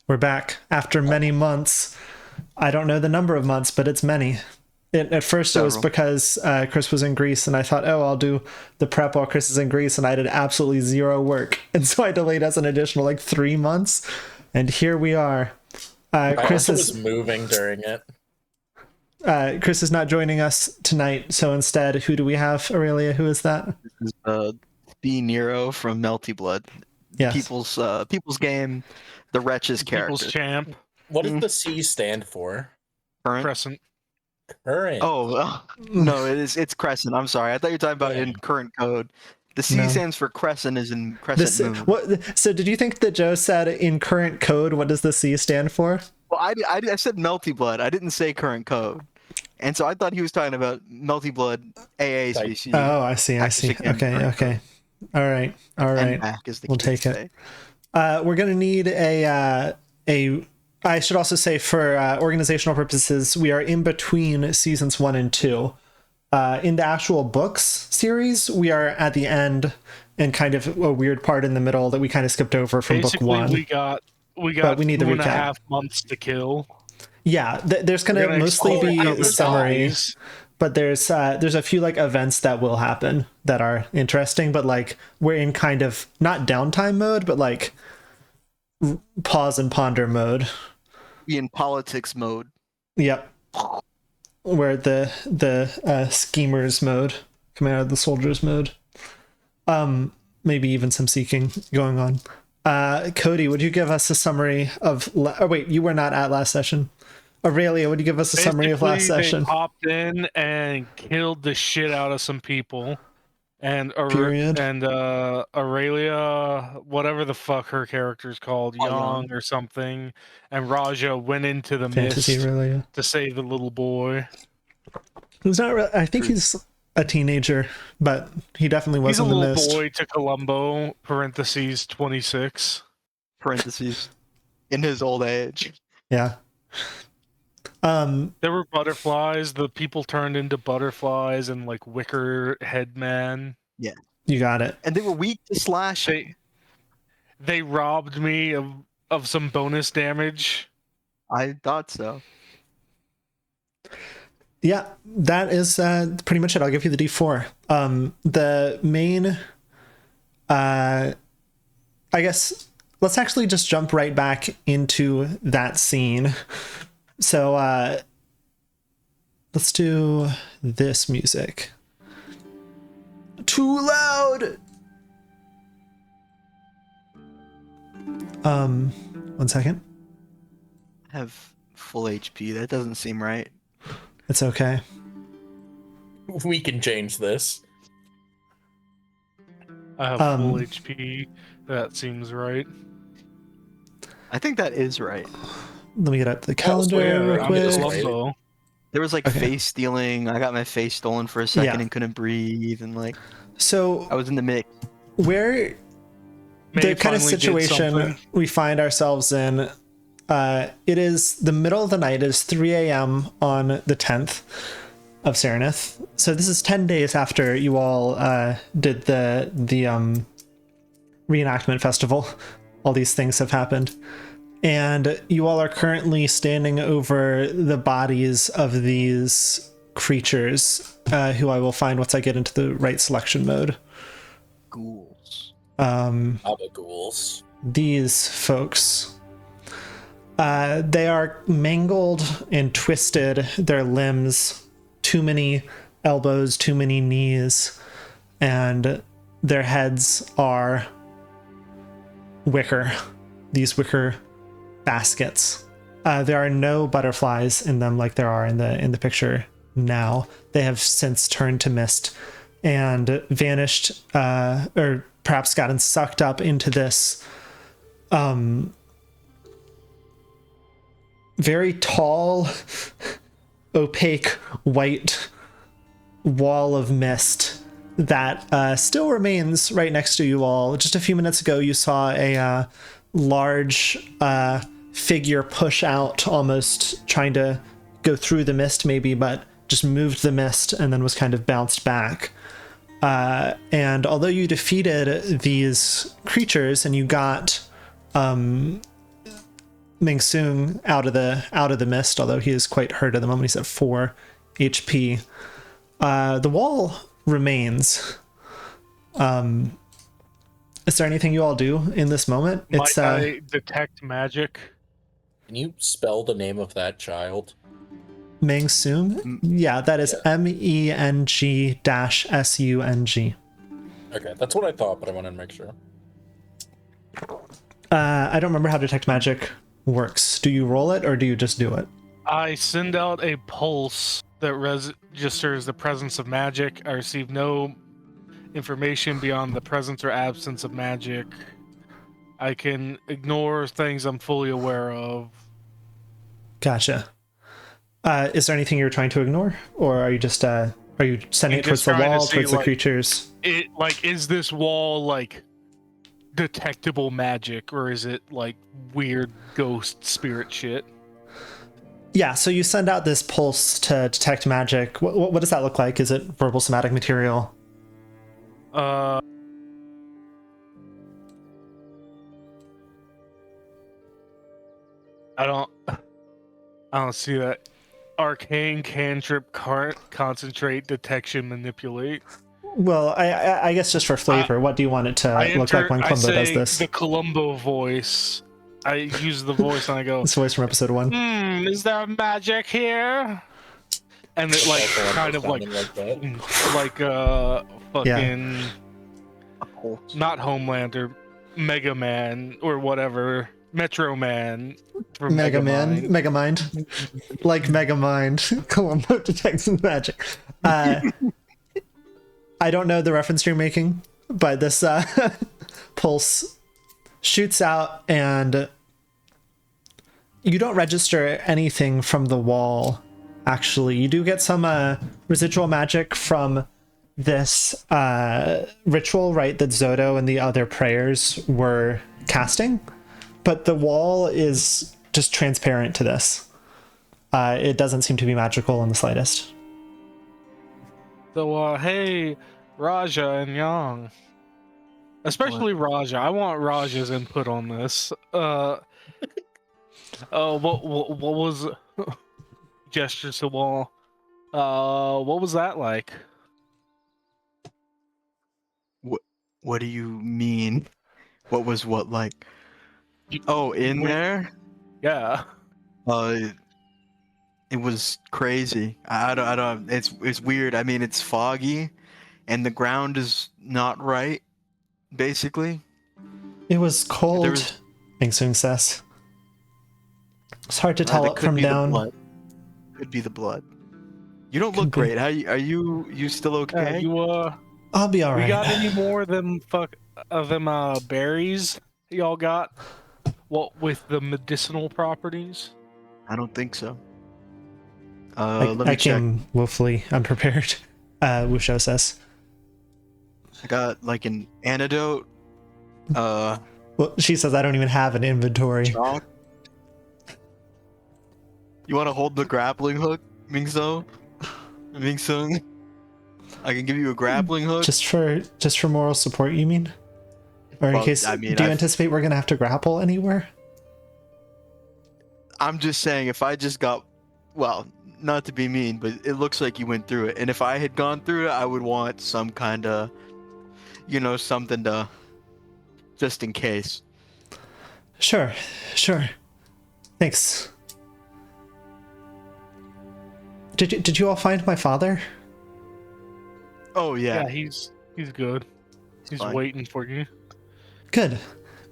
We're back after many months. I don't know the number of months, but it's many. At first, it was Several. because Chris was in Greece, and I thought, oh, I'll do the prep while Chris is in Greece, and I did absolutely zero work. And so I delayed us an additional like 3 months, and here we are. Chris was moving during it. Chris is not joining us tonight, so instead, who do we have, Aurelia? Who is that? This is B Nero from Melty Blood. Yes. People's game, the Wretches character. People's champ. What does the C stand for? Current? Crescent. Current. Oh no, it's Crescent. I'm sorry. I thought you were talking about in current code. The C No. stands for Crescent, is in Crescent Moon. What? So did you think that Joe said in current code? What does the C stand for? Well, I said Melty Blood. I didn't say current code, and so I thought he was talking about Melty Blood AA species. Oh, I see. Okay. All right. And back is the We'll key take to it. say. We're gonna need a. I should also say, for organizational purposes, we are in between seasons 1 and 2. In the actual books series, we are at the end and kind of a weird part in the middle that we kind of skipped over from Basically, book 1. we got we need the 2.5 recap. months to kill. Yeah, there's gonna We're gonna mostly explore be other summaries, bodies. but there's a few like events that will happen that are interesting. But like we're in kind of not downtime mode, but like pause and ponder mode. Be in politics mode. Yep. Where the schemers mode coming out of the soldiers mode. Maybe even some seeking going on. Cody, would you give us a summary of? Oh wait, you were not at last session. Aurelia, would you give us a summary of last Basically, session? They popped in and killed the shit out of some people. And Period. Aurelia, whatever the fuck her character's called, Young or something, and Raja went into the Fantasy mist Aurelia. to save the little boy. He's not. I think he's a teenager, but he definitely He's was a in the little mist. boy to Columbo, parentheses 26. Parentheses. In his old age. Yeah. There were butterflies. The people turned into butterflies and like wicker head man. You got it. And they were weak to slashing. They robbed me of some bonus damage. I thought so. Yeah, that is pretty much it. I'll give you the D4. The main, I guess, let's actually just jump right back into that scene. So let's do this music. Too loud. 1 second. I have full HP. That doesn't seem right. It's okay. We can change this. I have full HP. That seems right. I think that is right. Let me get up the was calendar weird. real I'm quick. just Columbo. There was like Okay. face stealing. I got my face stolen for a second Yeah. and couldn't breathe, and like So I was in the mix. where May the kind of finally did situation something. we find ourselves in, it is the middle of the night. It is 3 a.m. on the 10th of Serenith. So this is 10 days after you all did the reenactment festival. All these things have happened. And you all are currently standing over the bodies of these creatures, who I will find once I get into the right selection mode. Ghouls. Ghouls. These folks, they are mangled and twisted, their limbs, too many elbows, too many knees, and their heads are wicker, these wicker baskets. There are no butterflies in them like there are in the picture now. They have since turned to mist and vanished, or perhaps gotten sucked up into this very tall, opaque, white wall of mist that still remains right next to you all. Just a few minutes ago, you saw a large figure push out, almost trying to go through the mist maybe, but just moved the mist and then was kind of bounced back. And although you defeated these creatures and you got Ming Sung out of the mist, although he is quite hurt at the moment. He's at 4 HP. The wall remains. Is there anything you all do in this moment? Might I detect magic? Can you spell the name of that child? Ming Sung? Yeah, that is MENG-SUNG. Okay, that's what I thought, but I wanted to make sure. I don't remember how detect magic works. Do you roll it or do you just do it? I send out a pulse that registers the presence of magic. I receive no information beyond the presence or absence of magic. I can ignore things I'm fully aware of. Gotcha. Is there anything you're trying to ignore, or are you just are you sending it towards just the trying to wall, see, towards the like, creatures? It like, is this wall like detectable magic, or is it like weird ghost spirit shit? Yeah, so you send out this pulse to detect magic. What does that look like? Is it verbal somatic material? I don't see that. Arcane, cantrip, concentrate, detection, manipulate. Well, I guess just for flavor, what do you want it to look like when Columbo does this? The Columbo voice. I use the voice and I go, This voice from episode 1. is there magic here? And it like kind of like fucking not Homelander, Mega Man or whatever, Metro Man from Megamind. Like Megamind. Columbo detects magic. I don't know the reference you're making, but this pulse shoots out and you don't register anything from the wall. Actually, you do get some residual magic from this ritual, right, that Zodo and the other prayers were casting, but the wall is just transparent to this. It doesn't seem to be magical in the slightest. So, hey, Raja and Yang. Especially Raja. I want Raja's input on this. What was gestures to wall? What was that like? What do you mean? What was what like? Oh, in there? Yeah. It was crazy. I don't. It's weird. I mean, it's foggy, and the ground is not right. Basically, it was cold. Ming Sung says. It's hard to tell up from down. Could be the blood. You don't look great. Are you still okay? I'll be alright. We got any more of them berries y'all got? What with the medicinal properties? I don't think so. Let me check. I came woefully unprepared. Wusho says. I got like an antidote. Well, she says I don't even have an inventory. Chalk. You want to hold the grappling hook, Ming Sung? I can give you a grappling hook. Just for moral support, you mean? Or in case, do you anticipate we're gonna have to grapple anywhere? I'm just saying, if I just got, well, not to be mean, but it looks like you went through it, and if I had gone through it, I would want some kind of, something to, just in case. Sure. Thanks. Did you all find my father? Oh yeah. Yeah, he's good. He's fine. Waiting for you. Good.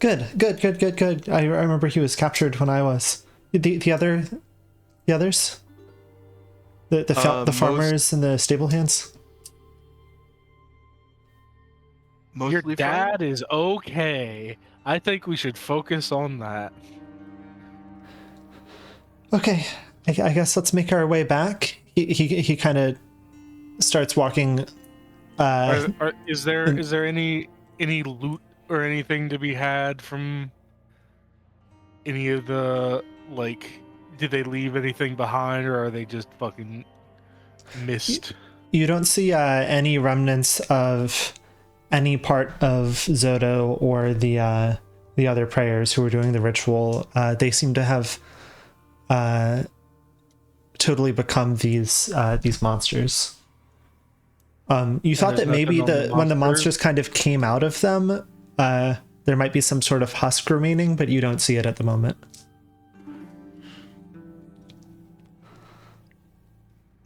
I remember he was captured when I was. The others? The farmers and the stable hands? Your dad is okay. I think we should focus on that. Okay, I guess let's make our way back. He kind of starts walking. Is there any loot or anything to be had from any of the, like, did they leave anything behind, or are they just fucking missed? You don't see any remnants of any part of Zodo or the the other prayers who were doing the ritual, they seem to have totally become these monsters. You thought that there's maybe nothing on the when the monsters? monsters kind of came out of them, there might be some sort of husk remaining, but you don't see it at the moment.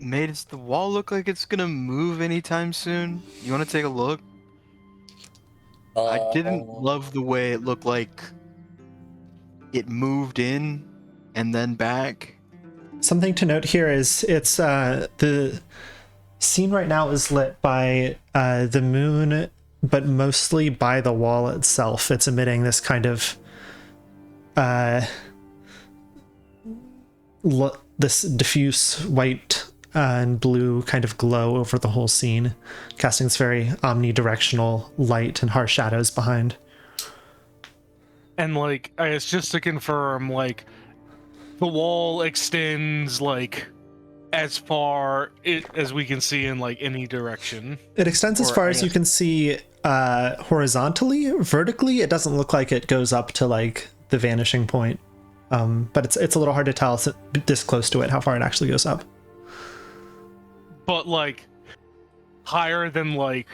Mate, does the wall look like it's gonna move anytime soon? You want to take a look? I didn't love the way it looked like it moved in and then back. Something to note here is it's the scene right now is lit by the moon, but mostly by the wall itself. It's emitting this kind of this diffuse white and blue kind of glow over the whole scene, casting this very omnidirectional light and harsh shadows behind. And like, I guess just to confirm, like, the wall extends like as far as we can see in like any direction. It extends as Or, far I as you guess- can see horizontally. Vertically, it doesn't look like it goes up to like the vanishing point. But it's a little hard to tell this close to it how far it actually goes up. But like higher than like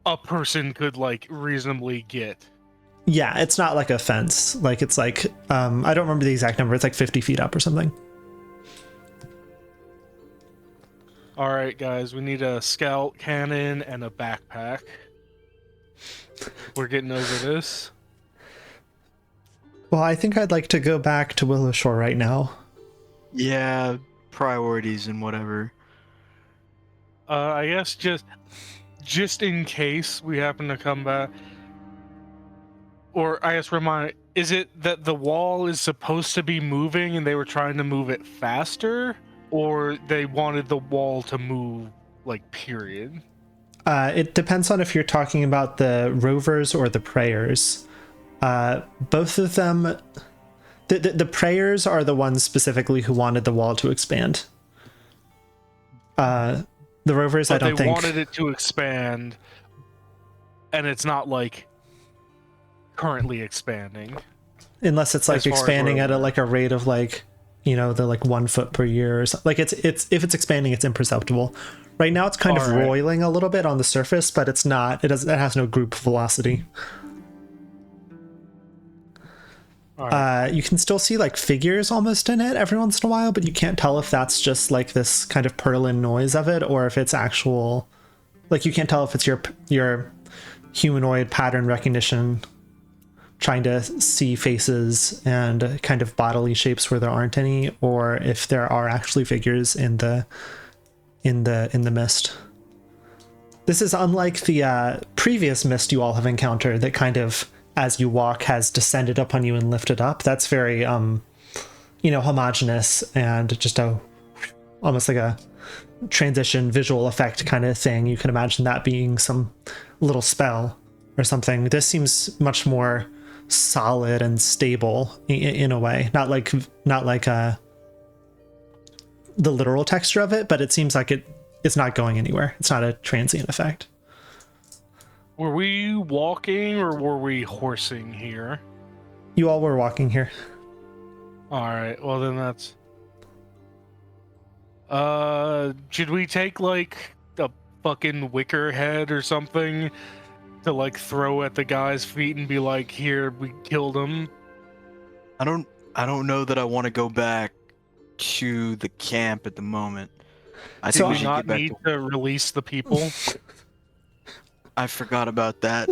a person could like reasonably get. Yeah, it's not like a fence. Like it's like I don't remember the exact number. It's like 50 feet up or something. All right, guys, we need a scout cannon and a backpack. We're getting over this. Well, I think I'd like to go back to Willowshore right now. Yeah, priorities and whatever. I guess just in case we happen to come back, or I guess is it that the wall is supposed to be moving and they were trying to move it faster, or they wanted the wall to move, like, period? It depends on if you're talking about the rovers or the prayers. Both of them, the prayers are the ones specifically who wanted the wall to expand. The rovers, But I don't they think. wanted it to expand, and it's not, like, currently expanding. Unless it's like as far as expanding we're at a aware. like a rate of like, you know, the like 1 foot per year or something. Like it's if it's expanding, it's imperceptible. Right now, it's kind of All right. roiling a little bit on the surface, but it's not. It has no group velocity. All right. You can still see like figures almost in it every once in a while, but you can't tell if that's just like this kind of purling noise of it or if it's actual. Like you can't tell if it's your humanoid pattern recognition trying to see faces and kind of bodily shapes where there aren't any, or if there are actually figures in the mist. This is unlike the previous mist you all have encountered that kind of, as you walk, has descended upon you and lifted up. That's very homogeneous and just almost like a transition visual effect kind of thing. You can imagine that being some little spell or something. This seems much more solid and stable in a way, not like the literal texture of it, but it seems like it's not going anywhere. It's not a transient effect. Were we walking or were we horsing here? You all were walking here. All right. Well, then that's. Should we take like a fucking wicker head or something to like throw at the guy's feet and be like, "Here, we killed him"? I don't know that I want to go back to the camp at the moment. I So think we Do should not get back need to. to release the people. I forgot about that.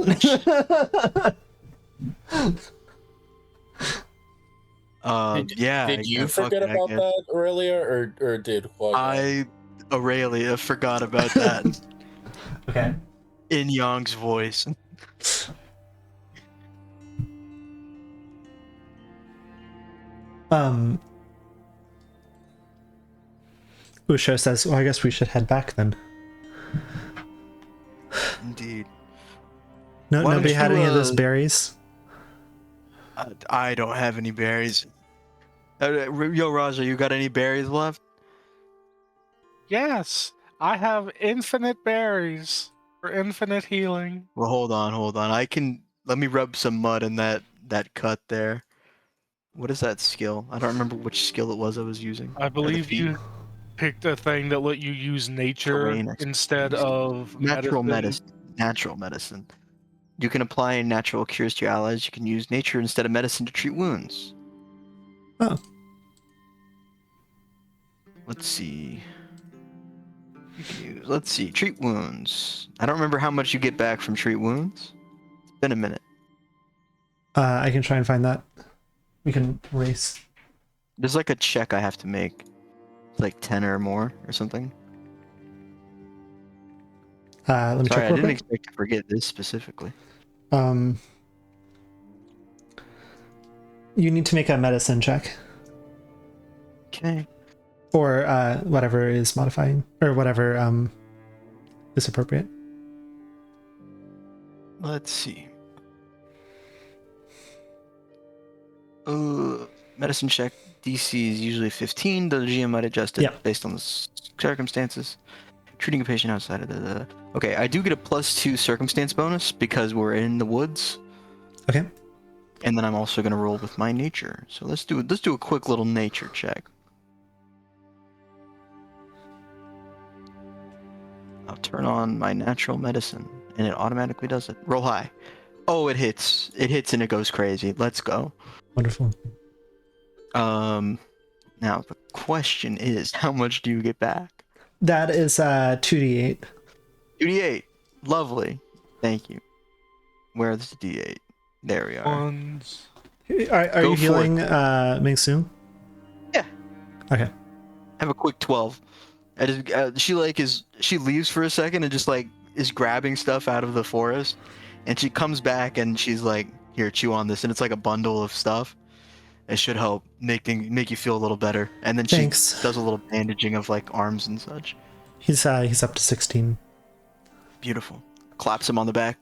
Yeah. Did you fuck forget it, I about guess. that, Aurelia, or did Aurelia forgot about that Okay. in Yang's voice. Usho says, well, I guess we should head back then. Indeed. No, Why nobody don't had you, any of those berries? I don't have any berries. Yo, Raja, you got any berries left? Yes, I have infinite berries for infinite healing. Well, hold on. I can let me rub some mud in that cut there. What is that skill? I don't remember which skill it was I was using. I believe you picked a thing that let you use nature Terrain instead expertise. of Natural medicine. Natural medicine. You can apply natural cures to your allies. You can use nature instead of medicine to treat wounds. Oh. Let's see. Let's see. Treat wounds. I don't remember how much you get back from treat wounds. It's been a minute. I can try and find that. We can race. There's like a check I have to make. It's like 10 or more or something. Let me Sorry, check I real didn't quick. expect to forget this specifically. You need to make a medicine check. Okay. Or whatever is modifying, or whatever is appropriate. Let's see. Medicine check DC is usually 15. The GM might adjust it based on the circumstances. Treating a patient outside of the... Okay, I do get a +2 circumstance bonus because we're in the woods. Okay. And then I'm also going to roll with my nature. So let's do a quick little nature check. I'll turn on my natural medicine, and it automatically does it. Roll high. Oh, it hits. It hits and it goes crazy. Let's go. Wonderful. Now the question is, how much do you get back? That is 2d8. 2d8. Lovely. Thank you. Where's the d8? There we are. Ones. Are you healing Ming Soon? Yeah. Okay. Have a quick 12. She leaves for a second and just like is grabbing stuff out of the forest, and she comes back and she's like, "Here, chew on this," and it's like a bundle of stuff. It should help make you feel a little better. And then she does a little bandaging of like arms and such. He's up to 16. Beautiful. Claps him on the back.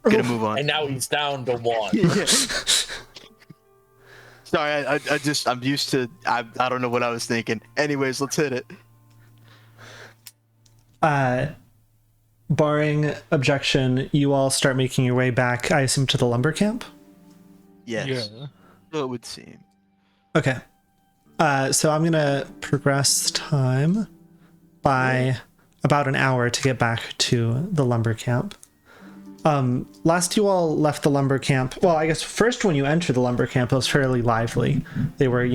Gonna move on. And now he's down to 1. Yeah. Sorry, I'm used to. I don't know what I was thinking. Anyways, let's hit it. Barring objection, you all start making your way back, I assume, to the lumber camp? Yes. Yeah. So it would seem. Okay. So I'm going to progress time by about an hour to get back to the lumber camp. Last you all left the lumber camp, well, I guess first when you entered the lumber camp, it was fairly lively. They were,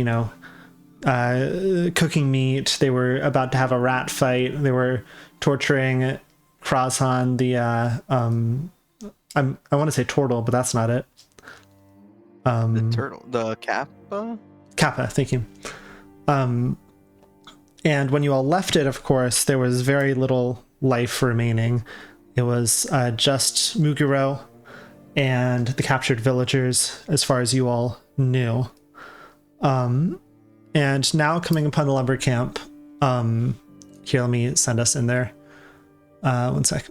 cooking meat. They were about to have a rat fight. They were torturing Krazhan, the I want to say turtle, but that's not it. The turtle, the Kappa? Kappa, thank you. And when you all left it, of course, there was very little life remaining. It was just Muguro and the captured villagers, as far as you all knew. And now coming upon the lumber camp, here, let me send us in there. One sec.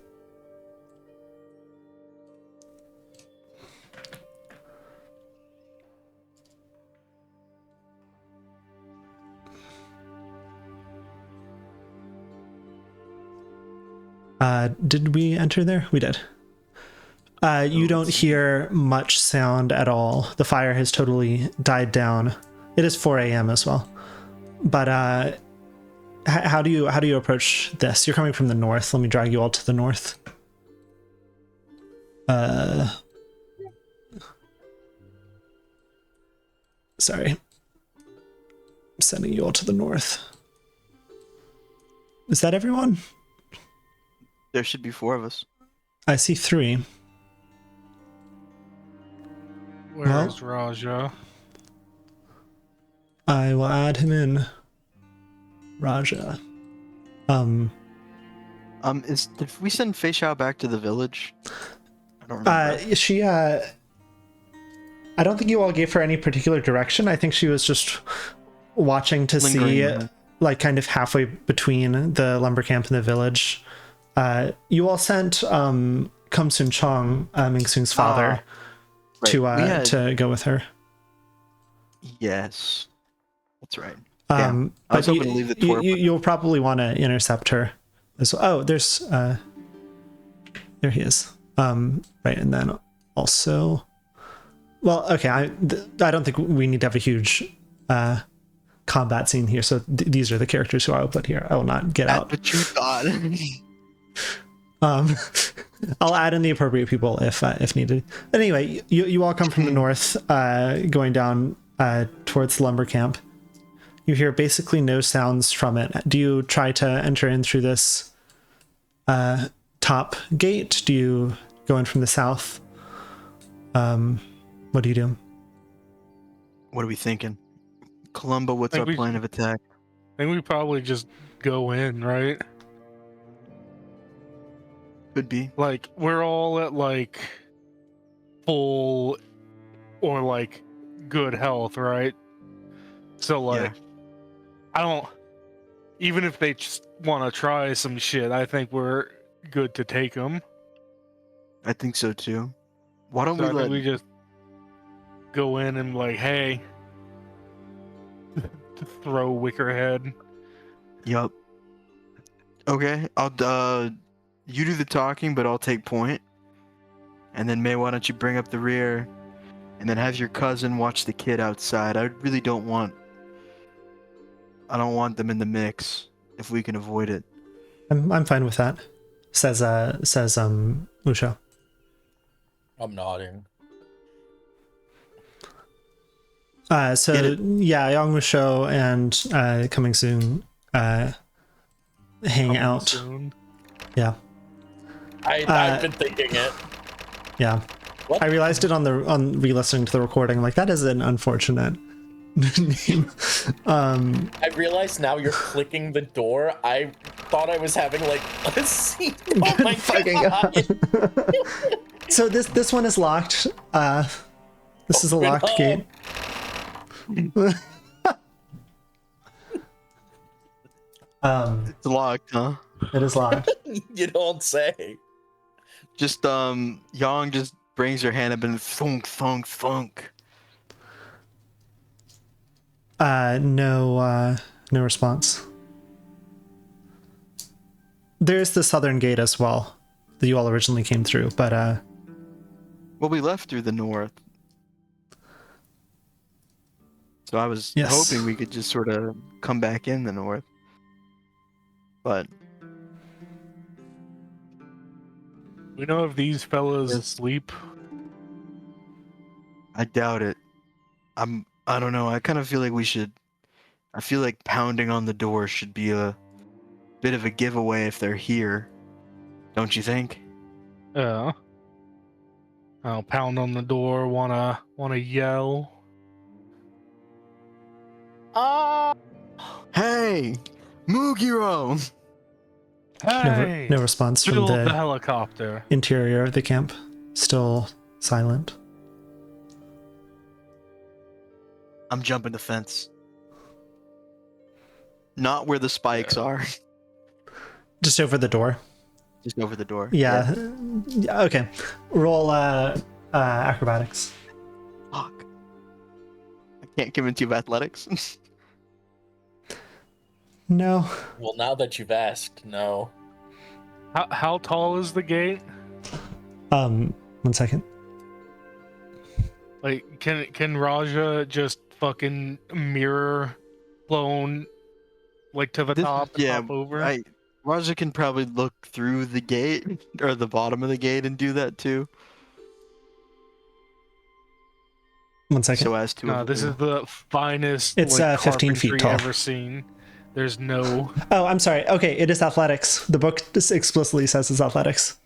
Did we enter there? We did. You don't hear much sound at all. The fire has totally died down. It is 4 a.m. as well. But how do you approach this? You're coming from the north. Let me drag you all to the north. Sorry. I'm sending you all to the north. Is that everyone? There should be 4 of us. I see 3. Where's Raja? I will add him in. Raja. Did we send Fei Xiao back to the village? I don't remember. She I don't think you all gave her any particular direction. I think she was just watching to see, like, kind of halfway between the lumber camp and the village. You all sent Kum Sun Chong, Ming Soon's father, right. to go with her. Yes, that's right. I was hoping to leave the tour. You'll probably want to intercept her. There he is. Right, and then also, well, okay, I don't think we need to have a huge combat scene here, so these are the characters who I will put here. I will not get out. That's what you thought. I'll add in the appropriate people if needed. But anyway, you all come from the north, going down towards the lumber camp. You hear basically no sounds from it. Do you try to enter in through this top gate? Do you go in from the south? What do you do? What are we thinking? Columbo, what's our plan of attack? I think we probably just go in, right? Could be. Like, we're all at, like, full or, like, good health, right? So, like, Yeah. I don't... Even if they just want to try some shit, I think we're good to take them. I think so, too. Why don't So I we think we just go in and, like, hey... to throw Wickerhead. Yup. Okay, I'll, you do the talking, but I'll take point. And then, May, why don't you bring up the rear, and then have your cousin watch the kid outside. I really don't want them in the mix, if we can avoid it. I'm fine with that. Says Usho. I'm nodding. So yeah, Young Musho and coming soon hang Coming out. soon. Yeah. I've been thinking it. Yeah. What? I realized it on re-listening to the recording. I'm like, that is an unfortunate name. I realize now you're clicking the door. I thought I was having like a scene. Oh my Fucking god! So this one is locked. This is a Open locked up. gate. It's locked, huh? It is locked. You don't say. Just, Yang just brings her hand up and thunk, thunk, thunk. No response. There's the southern gate as well that you all originally came through, but Well, we left through the north. So I was Yes. hoping we could just sort of come back in the north. But We know if these fellas Yes. sleep. I doubt it. I don't know. I kind of feel like I feel like pounding on the door should be a bit of a giveaway if they're here. Don't you think? Yeah. I'll pound on the door, wanna yell. Hey! Mugiro! Hey! no response from Build the the helicopter. interior of the camp. Still silent. I'm jumping the fence. Not where the spikes are. Just over the door. Just over the door. Yeah. Okay. Roll acrobatics. Fuck. I can't convince you of athletics. No. Well, now that you've asked, no. How tall is the gate? 1 second. Like, can Raja just fucking mirror clone like to the top and hop over? Raja can probably look through the gate or the bottom of the gate and do that too. 1 second. So as to No, this is the finest. It's, like, 15 feet carpentry tall. Ever seen? There's no. Oh, I'm sorry. Okay, it is athletics. The book just explicitly says it's athletics.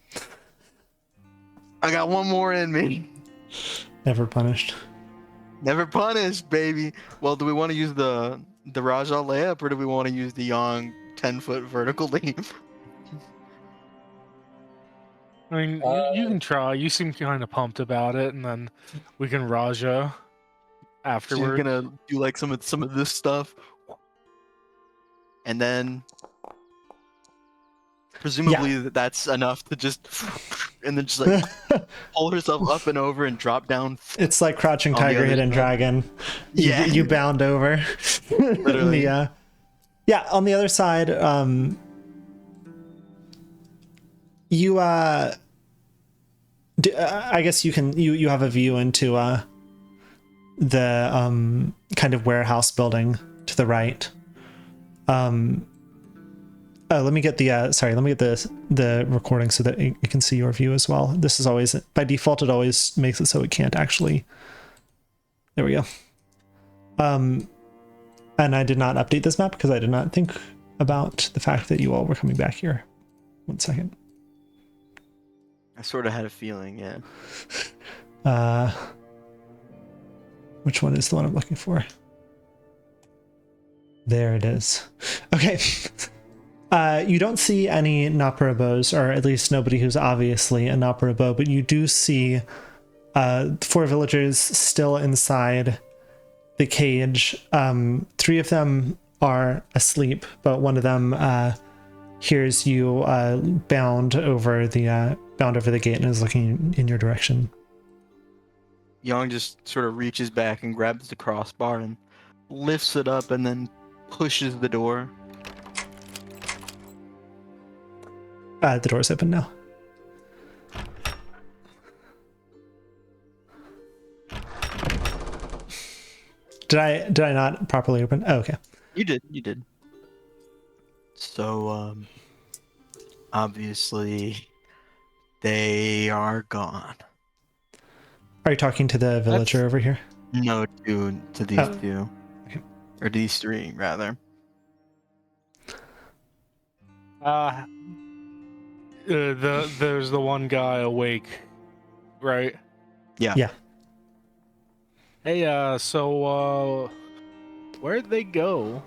I got one more in me. Never punished. Never punished, baby. Well, do we want to use the Raja layup or do we want to use the Yang 10-foot vertical leap? I mean, you can try. You seem kind of pumped about it, and then we can Raja She's afterwards. gonna do like some of this stuff, and then presumably that's enough to just and then just like pull herself up and over and drop down. It's like Crouching On the Tiger, other Hidden side. Dragon. Yeah. You bound over. Literally. Yeah. Yeah, on the other side, I guess you have a view into the kind of warehouse building to the right. Let me get the recording so that it can see your view as well. This is always, by default, it always makes it so it can't actually. There we go. And I did not update this map because I did not think about the fact that you all were coming back here. 1 second. I sort of had a feeling, yeah. Which one is the one I'm looking for? There it is. Okay. You don't see any Naparabos, or at least nobody who's obviously a Naparabo, but you do see 4 villagers still inside the cage. 3 of them are asleep, but one of them hears you bound over the gate and is looking in your direction. Young just sort of reaches back and grabs the crossbar and lifts it up and then pushes the door. The door's open now. Did I not properly open? Oh, okay. You did. So, obviously, they are gone. Are you talking to the villager over here? No, to these Oh. 2. Okay. Or these 3, rather. There's the one guy awake, right? Yeah. Yeah. Hey, so where'd they go?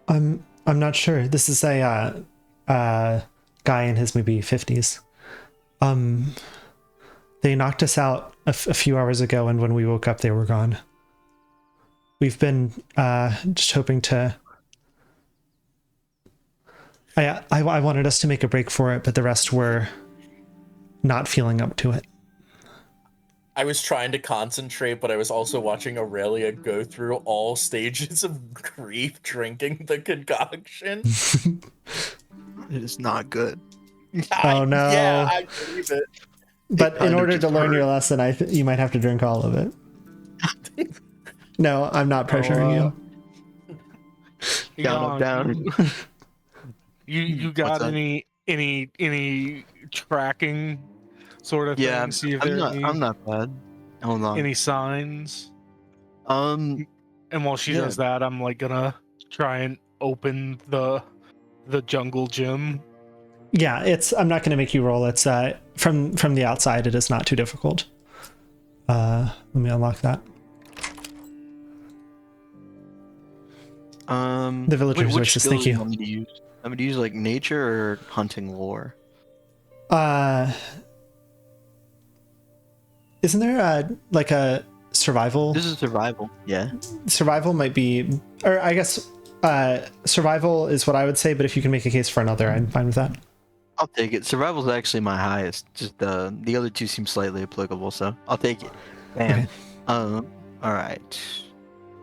I'm not sure. This is a guy in his maybe 50s. They knocked us out a few hours ago, and when we woke up, they were gone. We've been just hoping to. I wanted us to make a break for it, but the rest were not feeling up to it. I was trying to concentrate, but I was also watching Aurelia go through all stages of grief drinking the concoction. It is not good. Oh no! Yeah, I believe it. But in kind of order to just learn your hurt. lesson, you might have to drink all of it. No, I'm not pressuring you. Down. You got What's up? any tracking sort of Yeah, thing? See if there are I'm not bad. Hold on. any signs. Um, And while she Yeah. does that, I'm like gonna try and open the jungle gym. Yeah, I'm not going to make you roll. It's from the outside. It is not too difficult. Let me unlock that. The villagers which wishes. skills Thank do you you. want me to use? I'm gonna use like nature or hunting lore. Isn't there like a survival? This is survival. Yeah. Survival might be, or I guess survival is what I would say. But if you can make a case for another, I'm fine with that. I'll take it. Survival's actually my highest. Just the other 2 seem slightly applicable, so I'll take it. Bam. Okay. All right.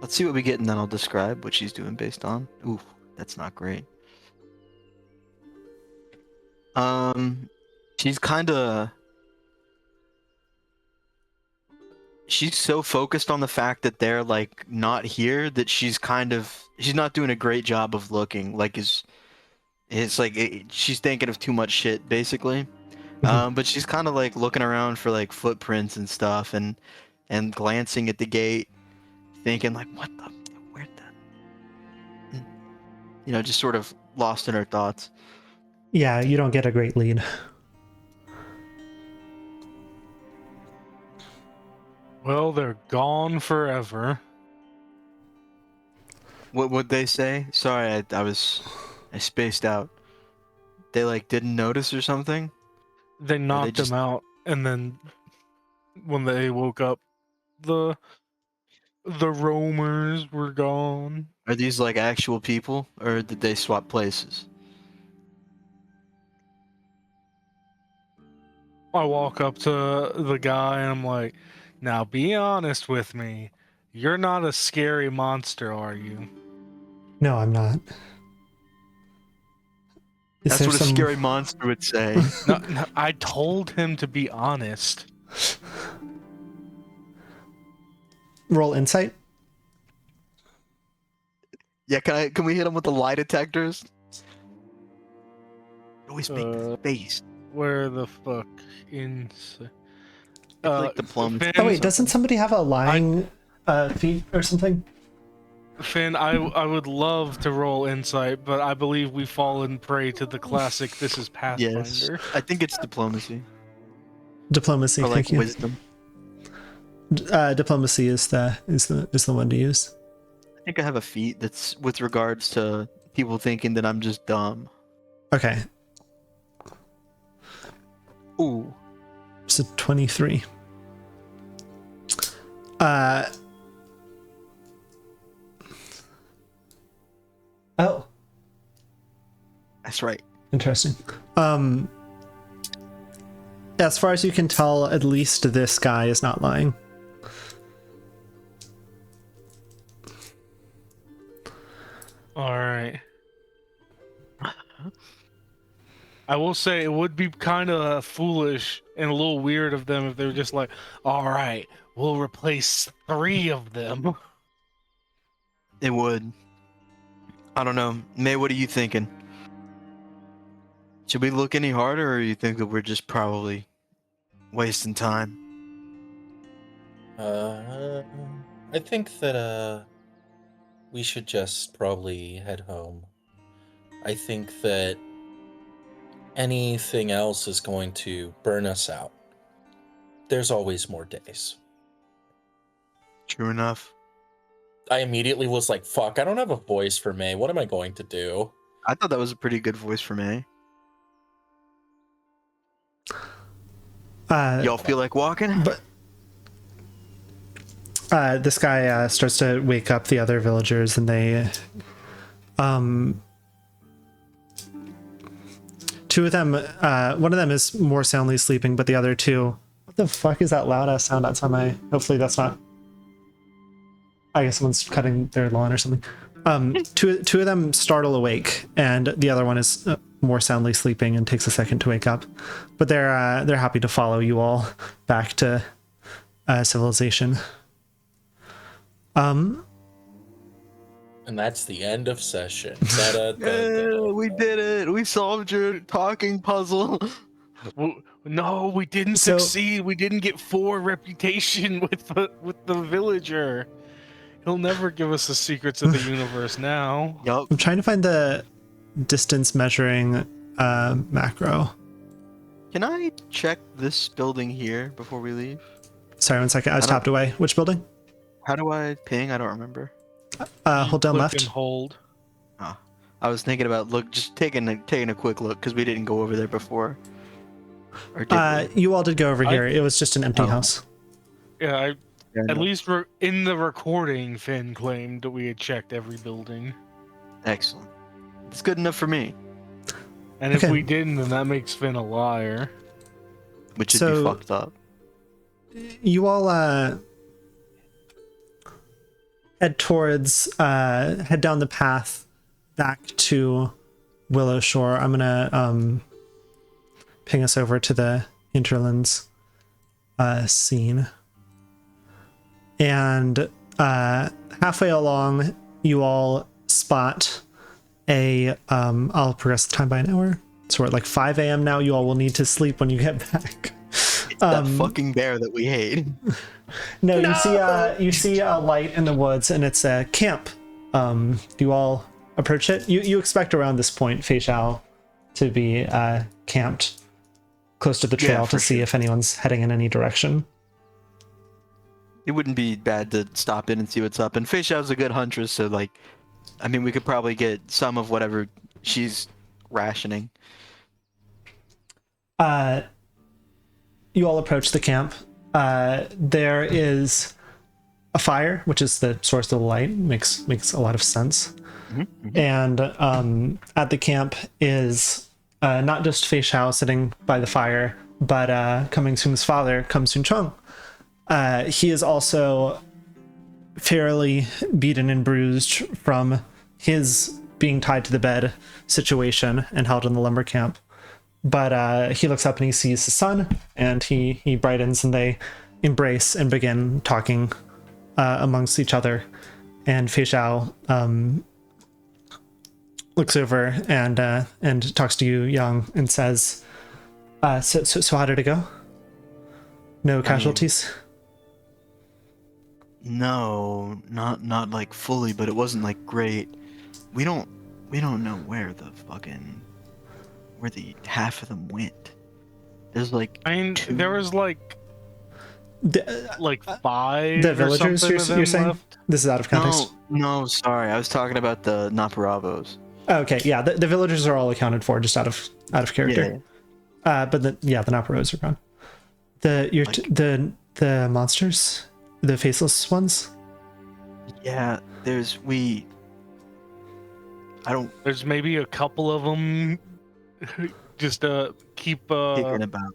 Let's see what we get, and then I'll describe what she's doing based on. Ooh, that's not great. She's kind of. She's so focused on the fact that they're like not here that she's not doing a great job of looking. Like it's like she's thinking of too much shit basically. But she's kind of like looking around for like footprints and stuff and glancing at the gate, thinking like, where'd that? Just sort of lost in her thoughts. Yeah, you don't get a great lead. Well, they're gone forever. What would they say? Sorry, I spaced out. They like didn't notice or something? They knocked just- them out, and then when they woke up, the roamers were gone. Are these like actual people, or did they swap places? I walk up to the guy and I'm like, now be honest with me. You're not a scary monster, are you? No, I'm not. That's there what a scary monster would say. No, I told him to be honest. Roll insight? Yeah, can we hit him with the lie detectors? Always make the face. Where the fuck in? It's like diplomacy. Oh wait, doesn't somebody have a lying feat or something? Finn, I would love to roll insight, but I believe we've fallen prey to the classic "This is Pathfinder." Yes, I think it's diplomacy. Diplomacy, Or like thank you. wisdom. Diplomacy is the one to use. I think I have a feat that's with regards to people thinking that I'm just dumb. Okay, Ooh. so 23. Oh, That's right. interesting. As far as you can tell, at least this guy is not lying. All right. I will say it would be kind of foolish and a little weird of them if they were just like, "All right, we'll replace 3 of them." It would. I don't know. May, what are you thinking? Should we look any harder, or you think that we're just probably wasting time? I think that we should just probably head home. I think that anything else is going to burn us out. There's always more days. True enough. I immediately was like, fuck, I don't have a voice for May. What am I going to do? I thought that was a pretty good voice for May. Y'all feel like walking? But this guy starts to wake up the other villagers, and they, two of them, one of them is more soundly sleeping, but the other two, what the fuck is that loud ass sound outside my? Hopefully that's not. I guess someone's cutting their lawn or something. Two of them startle awake, and the other one is more soundly sleeping and takes a second to wake up. But they're happy to follow you all back to civilization. And that's the end of session. We did it! We solved your talking puzzle. No, we didn't succeed. We didn't get 4 reputation with the villager. He'll never give us the secrets of the universe now. Yup. I'm trying to find the distance measuring macro. Can I check this building here before we leave? Sorry, 1 second. I was tapped away. Which building? How do I ping? I don't remember. Hold down Click left. and hold. Oh, I was thinking about just taking a quick look because we didn't go over there before. Or did we? You all did go over here. It was just an empty house. Yeah, Yeah, at no. least in the recording, Finn claimed that we had checked every building. Excellent. It's good enough for me. And if Okay. we didn't, then that makes Finn a liar. Which would be So- fucked up. You all head down the path back to Willowshore. I'm gonna ping us over to the hinterlands scene. And halfway along, you all spot I'll progress the time by an hour. So we're at like 5 a.m. now. You all will need to sleep when you get back. It's that fucking bear that we hate. No, you see a light in the woods, and it's a camp. Do you all approach it? You expect around this point Fei Xiao to be camped close to the trail to for see if anyone's heading in any direction. It wouldn't be bad to stop in and see what's up. And Fei Xiao's a good huntress, so like, I mean, we could probably get some of whatever she's rationing. You all approach the camp. There is a fire, which is the source of the light. Makes a lot of sense. Mm-hmm. And at the camp is not just Fei Xiao sitting by the fire, but Coming Soon's father, Come Soon Chung. He is also fairly beaten and bruised from his being tied to the bed situation and held in the lumber camp. But he looks up and he sees his son, and he brightens, and they embrace and begin talking amongst each other. And Fei Xiao looks over and talks to you, Yang, and says, "So how did it go? No casualties?" No, not like fully, but it wasn't like great. We don't know where the half of them went. There's like I mean, two. there was like The 5 the or villagers something you're of them saying? left. This is out of context. No, sorry. I was talking about the not Bravos. Okay, yeah, the villagers are all accounted for, just out of character. But the Naparos are gone. The monsters, the faceless ones. Yeah, there's There's maybe a couple of them. Just keep. thinking about.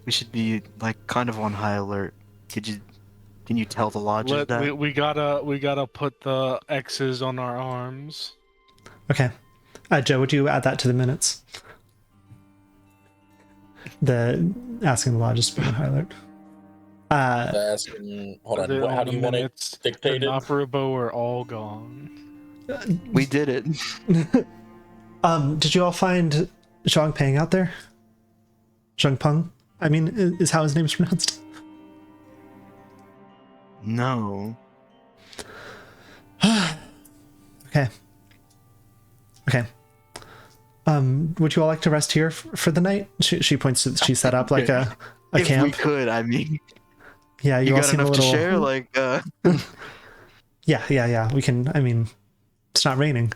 We should be like kind of on high alert. Can you tell the lodges that? We gotta put the X's on our arms. Okay, Joe, would you add that to the minutes? The asking the lodges to be on high alert. Asking, hold on. How do you want it dictated? The Naparabo are all gone. We did it. Did you all find Zhang Peng out there? Zhang Peng? I mean, is how his name's pronounced. No. Okay. Would you all like to rest here for the night? She points to, she set up like a If camp. we could, I mean, Yeah, you all got seem enough a little. to share. Like, Yeah. We can. I mean, it's not raining.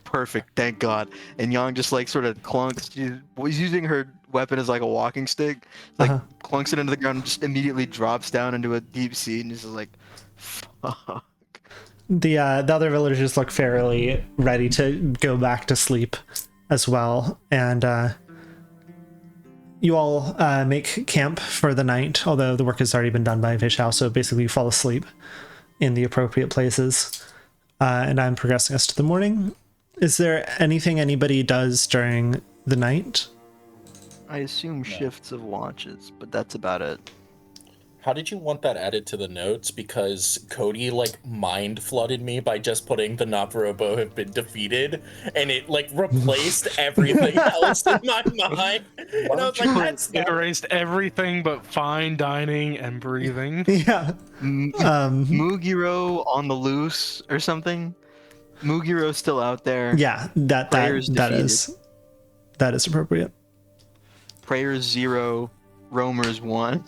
perfect. Thank God. And Yang just like sort of clunks. She's using her weapon as like a walking stick. Like clunks it into the ground, and just immediately drops down into a deep sea, and is just like, fuck. The other villagers look fairly ready to go back to sleep as well, and you all make camp for the night, although the work has already been done by Fei Xiao, so basically you fall asleep in the appropriate places, and I'm progressing us to the morning. Is there anything anybody does during the night? I assume shifts of watches, but that's about it. How did you want that added to the notes? Because Cody like mind flooded me by just putting the Naparobo have been defeated, and it like replaced everything else in my mind. And I was like, that's It erased everything but fine dining and breathing. Yeah. Mugiro on the loose or something. Mugiro's still out there. Yeah, that is appropriate. Prayers 0, Roamers 1.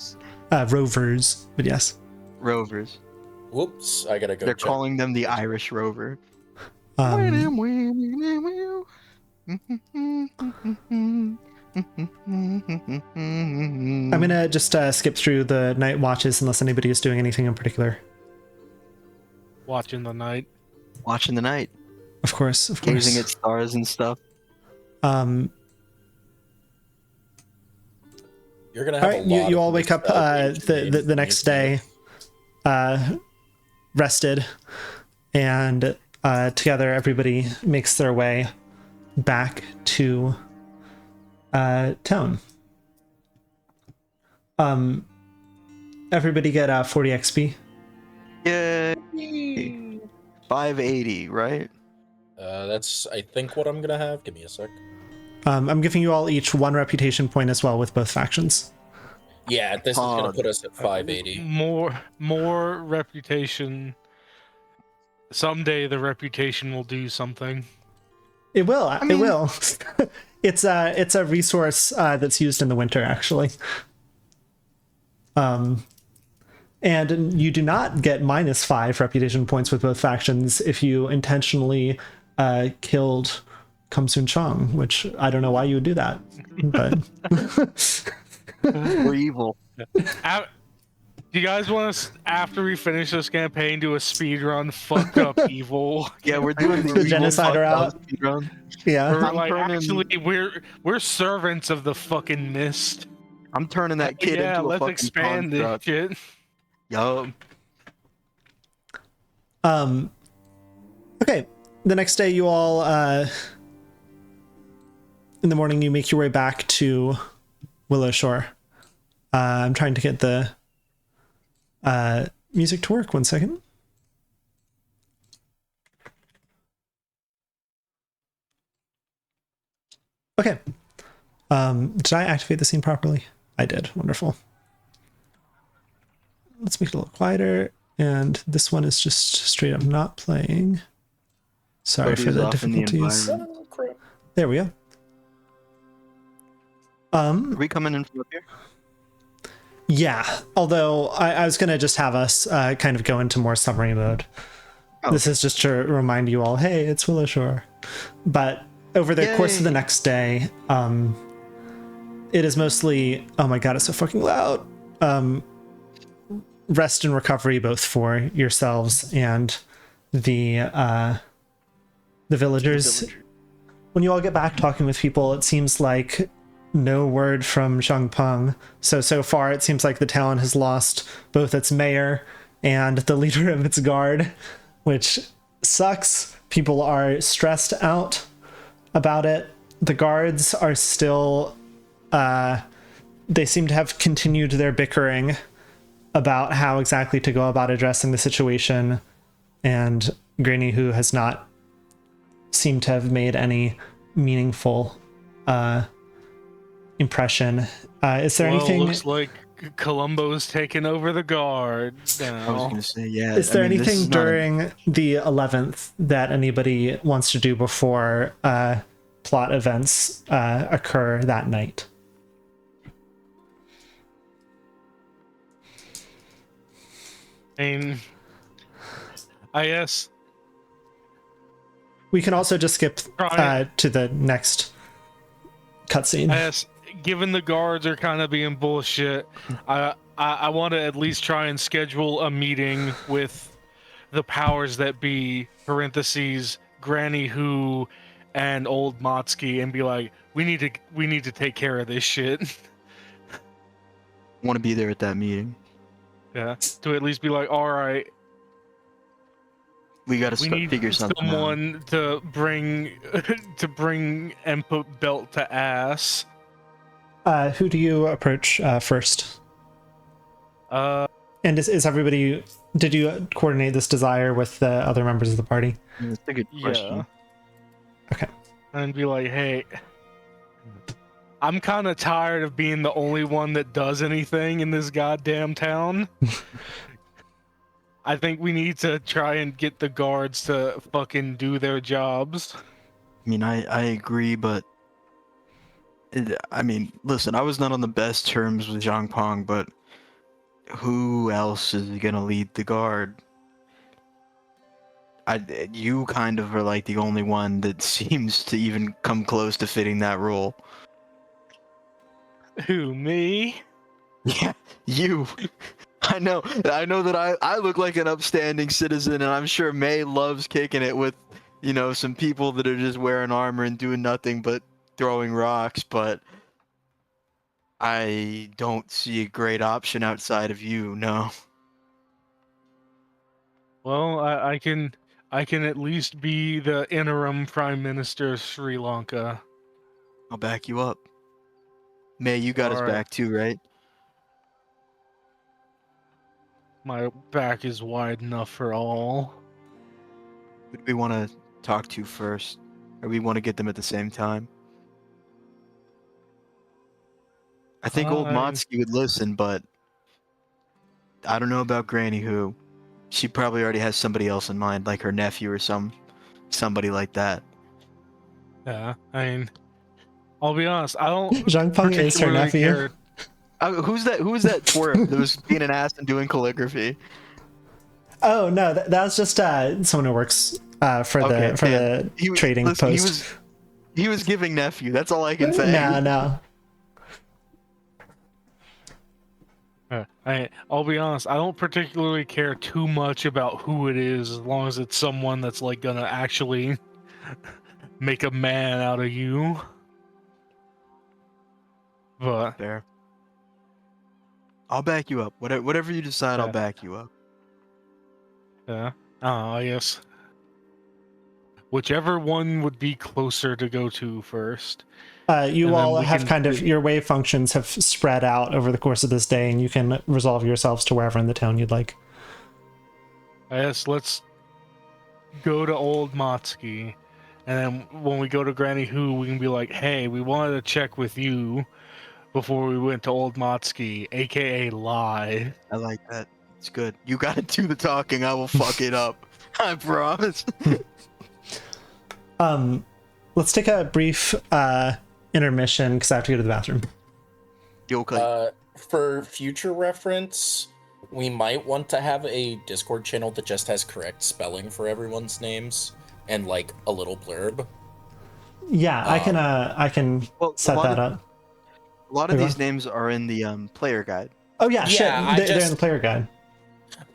Rovers, but yes. Rovers. Whoops, I gotta go. They're check. calling them the Irish Rover. I'm gonna just skip through the night watches unless anybody is doing anything in particular. Watching the night. Watching the night. Of course. Gazing at stars and stuff. You're gonna All have right, a lot you of all wake up the next day, rested, and together everybody makes their way back to town. Everybody get 40 XP. Yay! 580, right? That's I think what I'm gonna have. Give me a sec. I'm giving you all each 1 reputation point as well with both factions. Yeah, this is gonna put us at 580. More reputation. Someday the reputation will do something. It will. It will. It's a resource that's used in the winter, actually. And you do not get -5 reputation points with both factions if you intentionally killed Kumsun Chong, which I don't know why you would do that, but We're evil. Do you guys want us, after we finish this campaign, do a speed run? Fucked up evil. Yeah, we're doing The evil genocide are out. fucked up speedrun. yeah. We're I'm like, turning- actually, we're servants of the fucking mist. I'm turning that kid Yeah, into a let's fucking expand this construct. shit. Yo, Okay, the next day you all, in the morning, you make your way back to Willowshore. I'm trying to get the music to work. 1 second. Okay. Did I activate the scene properly? I did. Wonderful. Let's make it a little quieter. And this one is just straight up not playing. Sorry for the difficulties. Oh, crap. There we go. Are we coming in from up here? Yeah, although I was going to just have us kind of go into more summary mode. Oh. This is just to remind you all, hey, it's Willowshore. But over the course of the next day, it is mostly, oh my god, it's so fucking loud. Rest and recovery both for yourselves and the villagers. When you all get back talking with people, it seems like no word from Zhangpeng. So far, it seems like the town has lost both its mayor and the leader of its guard, which sucks. People are stressed out about it. The guards are still... they seem to have continued their bickering about how exactly to go about addressing the situation, and Granny Who has not seemed to have made any meaningful impression. Is there anything... Looks like Columbo's taken over the guard now. I was going to say, yeah. Is there anything this is during the 11th that anybody wants to do before plot events occur that night? I guess We can also just skip Right. to the next cutscene. Yes, given the guards are kind of being bullshit, I want to at least try and schedule a meeting with the powers that be, parentheses, Granny Who and old Matsuki, and be like, we need to take care of this shit. want to be there at that meeting. Yeah, to at least be like, all right, We got to we need figure something out. someone to bring and put belt to ass. Who do you approach first? Uh, And is everybody... Did you coordinate this desire with the other members of the party? That's a good question. yeah. Okay. And be like, hey, I'm kind of tired of being the only one that does anything in this goddamn town. I think we need to try and get the guards to fucking do their jobs. I mean, I agree, but listen, I was not on the best terms with Zhang Pong, but who else is gonna lead the guard? You kind of are like the only one that seems to even come close to fitting that role. Who, me? Yeah, you. I know that I look like an upstanding citizen, and I'm sure May loves kicking it with, some people that are just wearing armor and doing nothing but throwing rocks, but I don't see a great option outside of you, no. Well, I can at least be the interim prime minister of Sri Lanka. I'll back you up. May, you got us Alright. back too, right? My back is wide enough for all. Who do we want to talk to first? Or we want to get them at the same time? I think old Matsuki would listen, but I don't know about Granny Who. She probably already has somebody else in mind, like her nephew or somebody like that. Yeah, I mean, I'll be honest, I don't Zhang Peng is her particularly nephew. care. Who's that twerp that was being an ass and doing calligraphy? Oh no, that was just someone who works for the trading post. He was giving nephew. That's all I can say. No. I'll be honest, I don't particularly care too much about who it is, as long as it's someone that's like gonna actually make a man out of you. But Fair. I'll back you up. Whatever you decide, I'll back you up. yeah, I guess whichever one would be closer to go to first. You And then all we have can kind of, do- your wave functions have spread out over the course of this day, and you can resolve yourselves to wherever in the town you'd like. I guess let's go to Old Matsuki, and then when we go to Granny Who, we can be like, "Hey, we wanted to check with you before we went to Old Matsuki, aka lie." I like that. It's good. You gotta do the talking. I will fuck it up. I promise. Let's take a brief intermission because I have to go to the bathroom. You okay? For future reference, we might want to have a Discord channel that just has correct spelling for everyone's names and like a little blurb. Yeah, I can Well, set that up. A lot of Okay. these names are in the player guide. Oh yeah, Yeah, shit. They're in the player guide.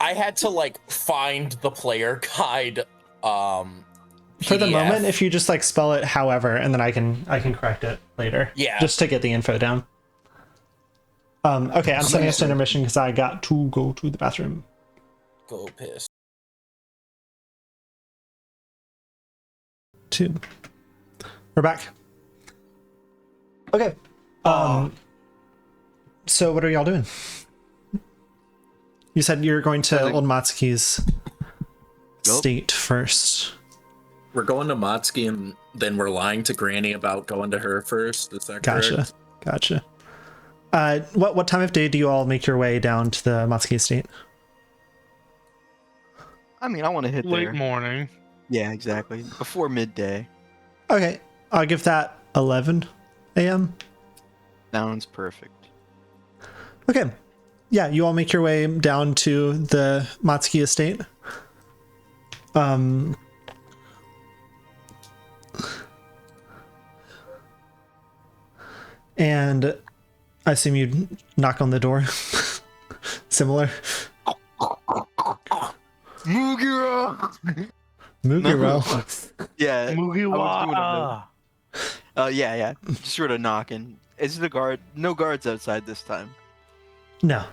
I had to like find the player guide For the PDF. moment, if you just like spell it however, and then I can correct it later. Yeah. Just to get the info down. Okay, I'm sending us to intermission because I got to go to the bathroom. Go piss. 2. We're back. Okay. So what are y'all doing? You said you're going to Old Matsuki's state first. We're going to Matsuki and then we're lying to Granny about going to her first. Is that correct? Gotcha. What time of day do you all make your way down to the Matsuki estate? I mean, I want to hit Late there. morning. Yeah, exactly. Before midday. Okay, I'll give that 11 a.m. Sounds perfect. Okay. Yeah, you all make your way down to the Matsuki estate. And I assume you knock on the door. Similar. Mugira! Mugiro. Yeah. Mugiwara. Yeah. Just sort of knocking. Is the guard? No guards outside this time. No,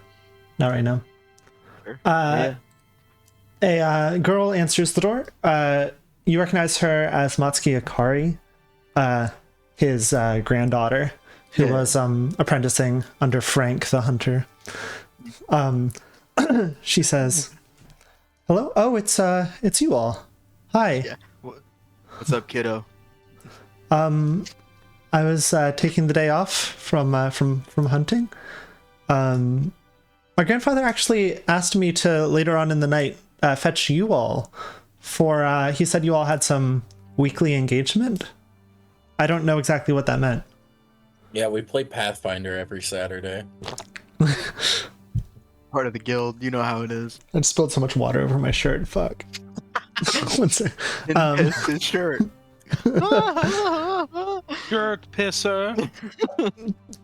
not right now. Sure. A girl answers the door. You recognize her as Matsuki Akari, his granddaughter, who was apprenticing under Frank the Hunter. She says, "Hello. Oh, it's you all. Hi. Yeah. What's up, kiddo? I was taking the day off from hunting. My grandfather actually asked me to later on in the night fetch you all for he said you all had some weekly engagement. I don't know exactly what that meant." Yeah, we play Pathfinder every Saturday. Part of the guild. You know how it is. I spilled so much water over my shirt. Fuck. One sec. And his shirt. Shirt pisser.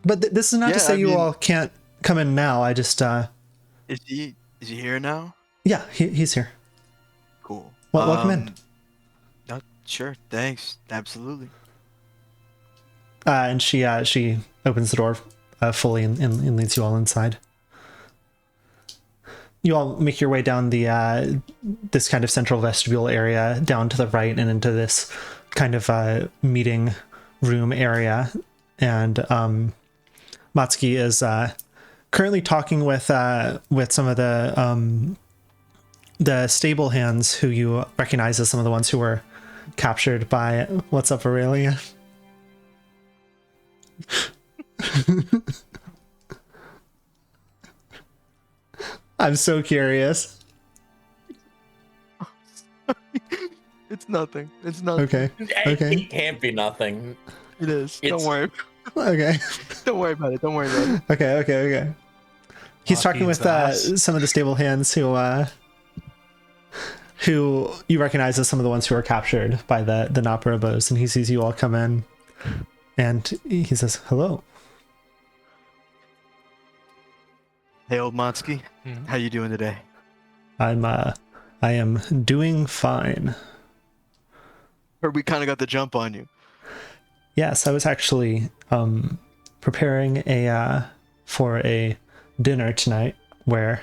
But this is not Yeah, to say I you mean- all can't come in now. I just Is he here now? yeah, he's here. Cool. Welcome in. Sure. Thanks. Absolutely. And she opens the door fully and leads you all inside. You all make your way down the this kind of central vestibule area down to the right and into this kind of meeting room area. And Matsuki is currently talking with some of the stable hands who you recognize as some of the ones who were captured by what's up, Aurelia? I'm so curious. It's nothing. It's nothing. Okay. Okay. It can't be nothing. It is. It's- Don't worry. Okay. Don't worry about it. Don't worry about it. Okay. He's talking with some of the stable hands who you recognize as some of the ones who were captured by the Naparabos, and he sees you all come in, and he says, "Hello." Hey, old Matsuki. Mhm. How you doing today? I am doing fine. Heard we kind of got the jump on you. Yes, I was actually preparing for a dinner tonight where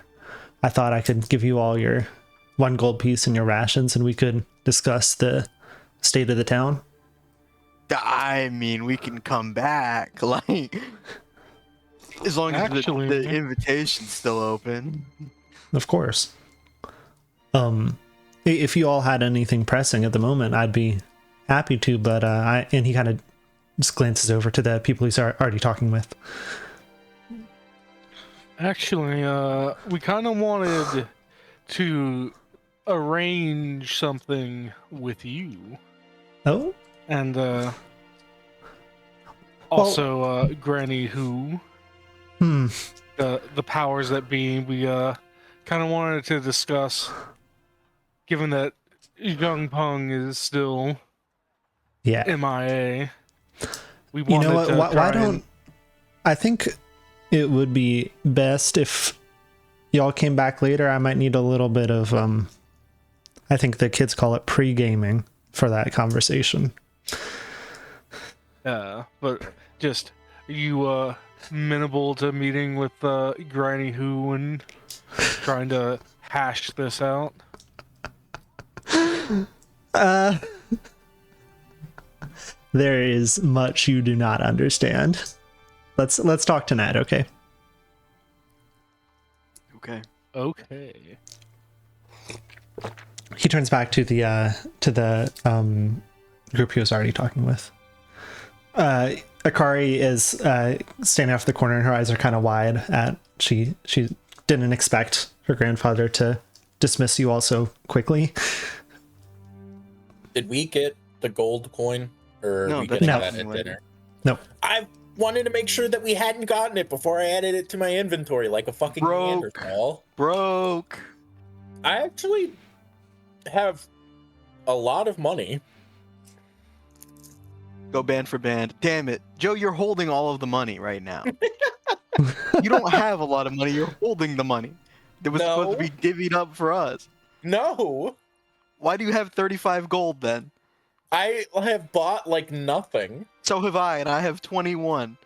I thought I could give you all your 1 gold piece and your rations, and we could discuss the state of the town? I mean, we can come back, like, as long as Actually- the invitation's still open. Of course. If you all had anything pressing at the moment, I'd be happy to, but and he kind of just glances over to the people he's already talking with. Actually, we kind of wanted to arrange something with you, Oh? and also Granny Who, the powers that be. We kind of wanted to discuss, given that Young Pung is still Yeah. MIA. We You know wanted what? to Why try don't... I think it would be best if y'all came back later. I might need a little bit of, I think the kids call it pre-gaming for that conversation. but just you amenable to meeting with Granny Who and trying to hash this out? There is much you do not understand. Let's talk to Ned, okay? Okay. Okay. He turns back to the group he was already talking with. Akari is standing off the corner, and her eyes are kind of wide. She didn't expect her grandfather to dismiss you all so quickly. Did we get the gold coin? Or are No, we that's getting No. that at dinner? No. I wanted to make sure that we hadn't gotten it before I added it to my inventory like a fucking Broke. Neanderthal. Broke. I actually have a lot of money. Go band for band. Damn it. Joe, you're holding all of the money right now. You don't have a lot of money. You're holding the money. That was supposed to be divvied up for us. No, Why do you have 35 gold then? I have bought like nothing. So have I, and I have 21.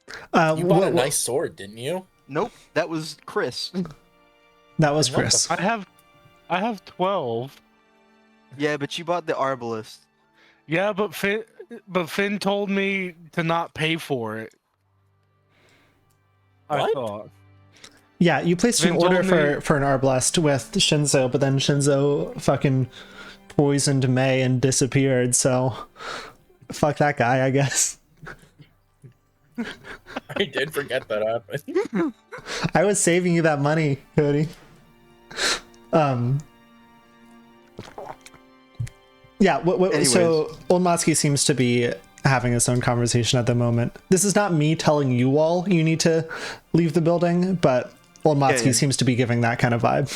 You bought a what- nice sword, didn't you? Nope, that was Chris. That was Chris. I have 12. Yeah, but you bought the arbalist. Yeah, but Finn told me to not pay for it. I What? thought. Yeah, you placed an Vin told order me- for an Arblast with Shinzo, but then Shinzo fucking poisoned May and disappeared, so fuck that guy, I guess. I did forget that happened. I was saving you that money, Cody. Yeah, so Old Matsuki seems to be having his own conversation at the moment. This is not me telling you all you need to leave the building, but Old Matsuki seems to be giving that kind of vibe.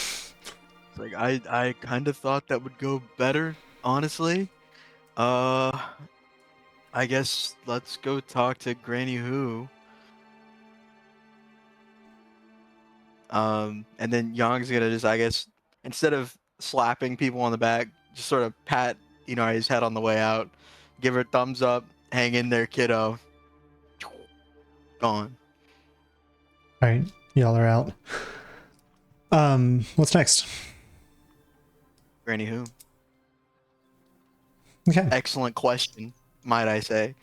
Like I kind of thought that would go better, honestly. I guess let's go talk to Granny Who. And then Yong's gonna just, I guess, instead of slapping people on the back, just sort of pat his head on the way out, give her a thumbs up, hang in there, kiddo. Gone. All right, y'all are out. What's next? Granny Who? Okay. Excellent question, might I say.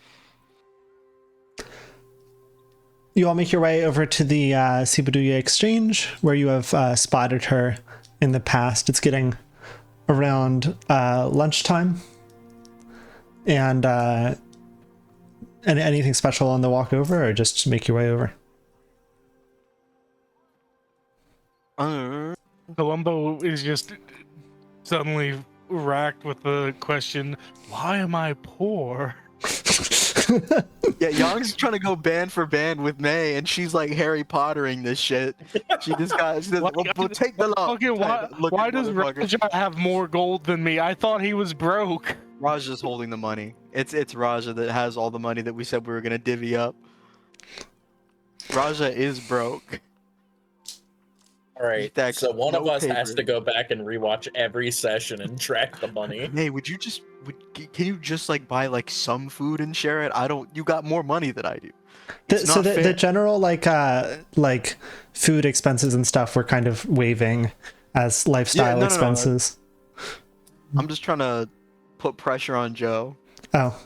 You all make your way over to the Sibuduya Exchange, where you have spotted her in the past. It's getting around lunchtime. And anything special on the walk over, or just make your way over? Columbo is just suddenly racked with the question, why am I poor? Yeah, Young's trying to go band for band with May, and she's like Harry Pottering this shit. She just we'll take the law. Fucking why does Raja have more gold than me? I thought he was broke. Raja's holding the money. It's Raja that has all the money that we said we were gonna divvy up. Raja is broke. All right, Stacks so one of no us has paper. to go back and rewatch every session and track the money. Hey, can you just like buy like some food and share it? You got more money than I do. It's So not the fair. general like food expenses and stuff we're kind of waiving as lifestyle no. expenses. I'm just trying to put pressure on Joe. Oh.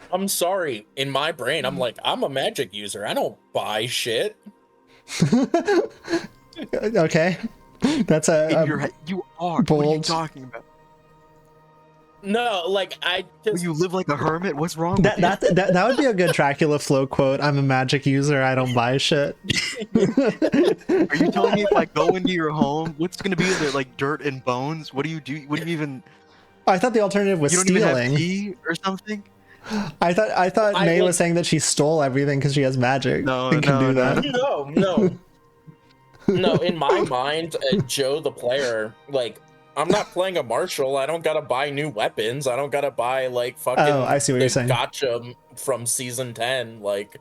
I'm sorry. In my brain, I'm like, I'm a magic user. I don't buy shit. Okay. That's In your head, you are. What are you bold. talking about? No, like I just You live like a hermit? What's wrong with that would be a good Dracula flow quote. I'm a magic user. I don't buy shit. you? Are you telling me if I go into your home, what's gonna be in there, like dirt and bones? What do you do? What do you even? I thought the alternative was You don't even have stealing. tea or something? I thought May was saying that she stole everything because she has magic. No, and can no, do no, that. No. In my mind, Joe the player, like, I'm not playing a marshal. I don't gotta buy new weapons. I don't gotta buy like fucking I see what you're saying. gotcha from season 10. Like,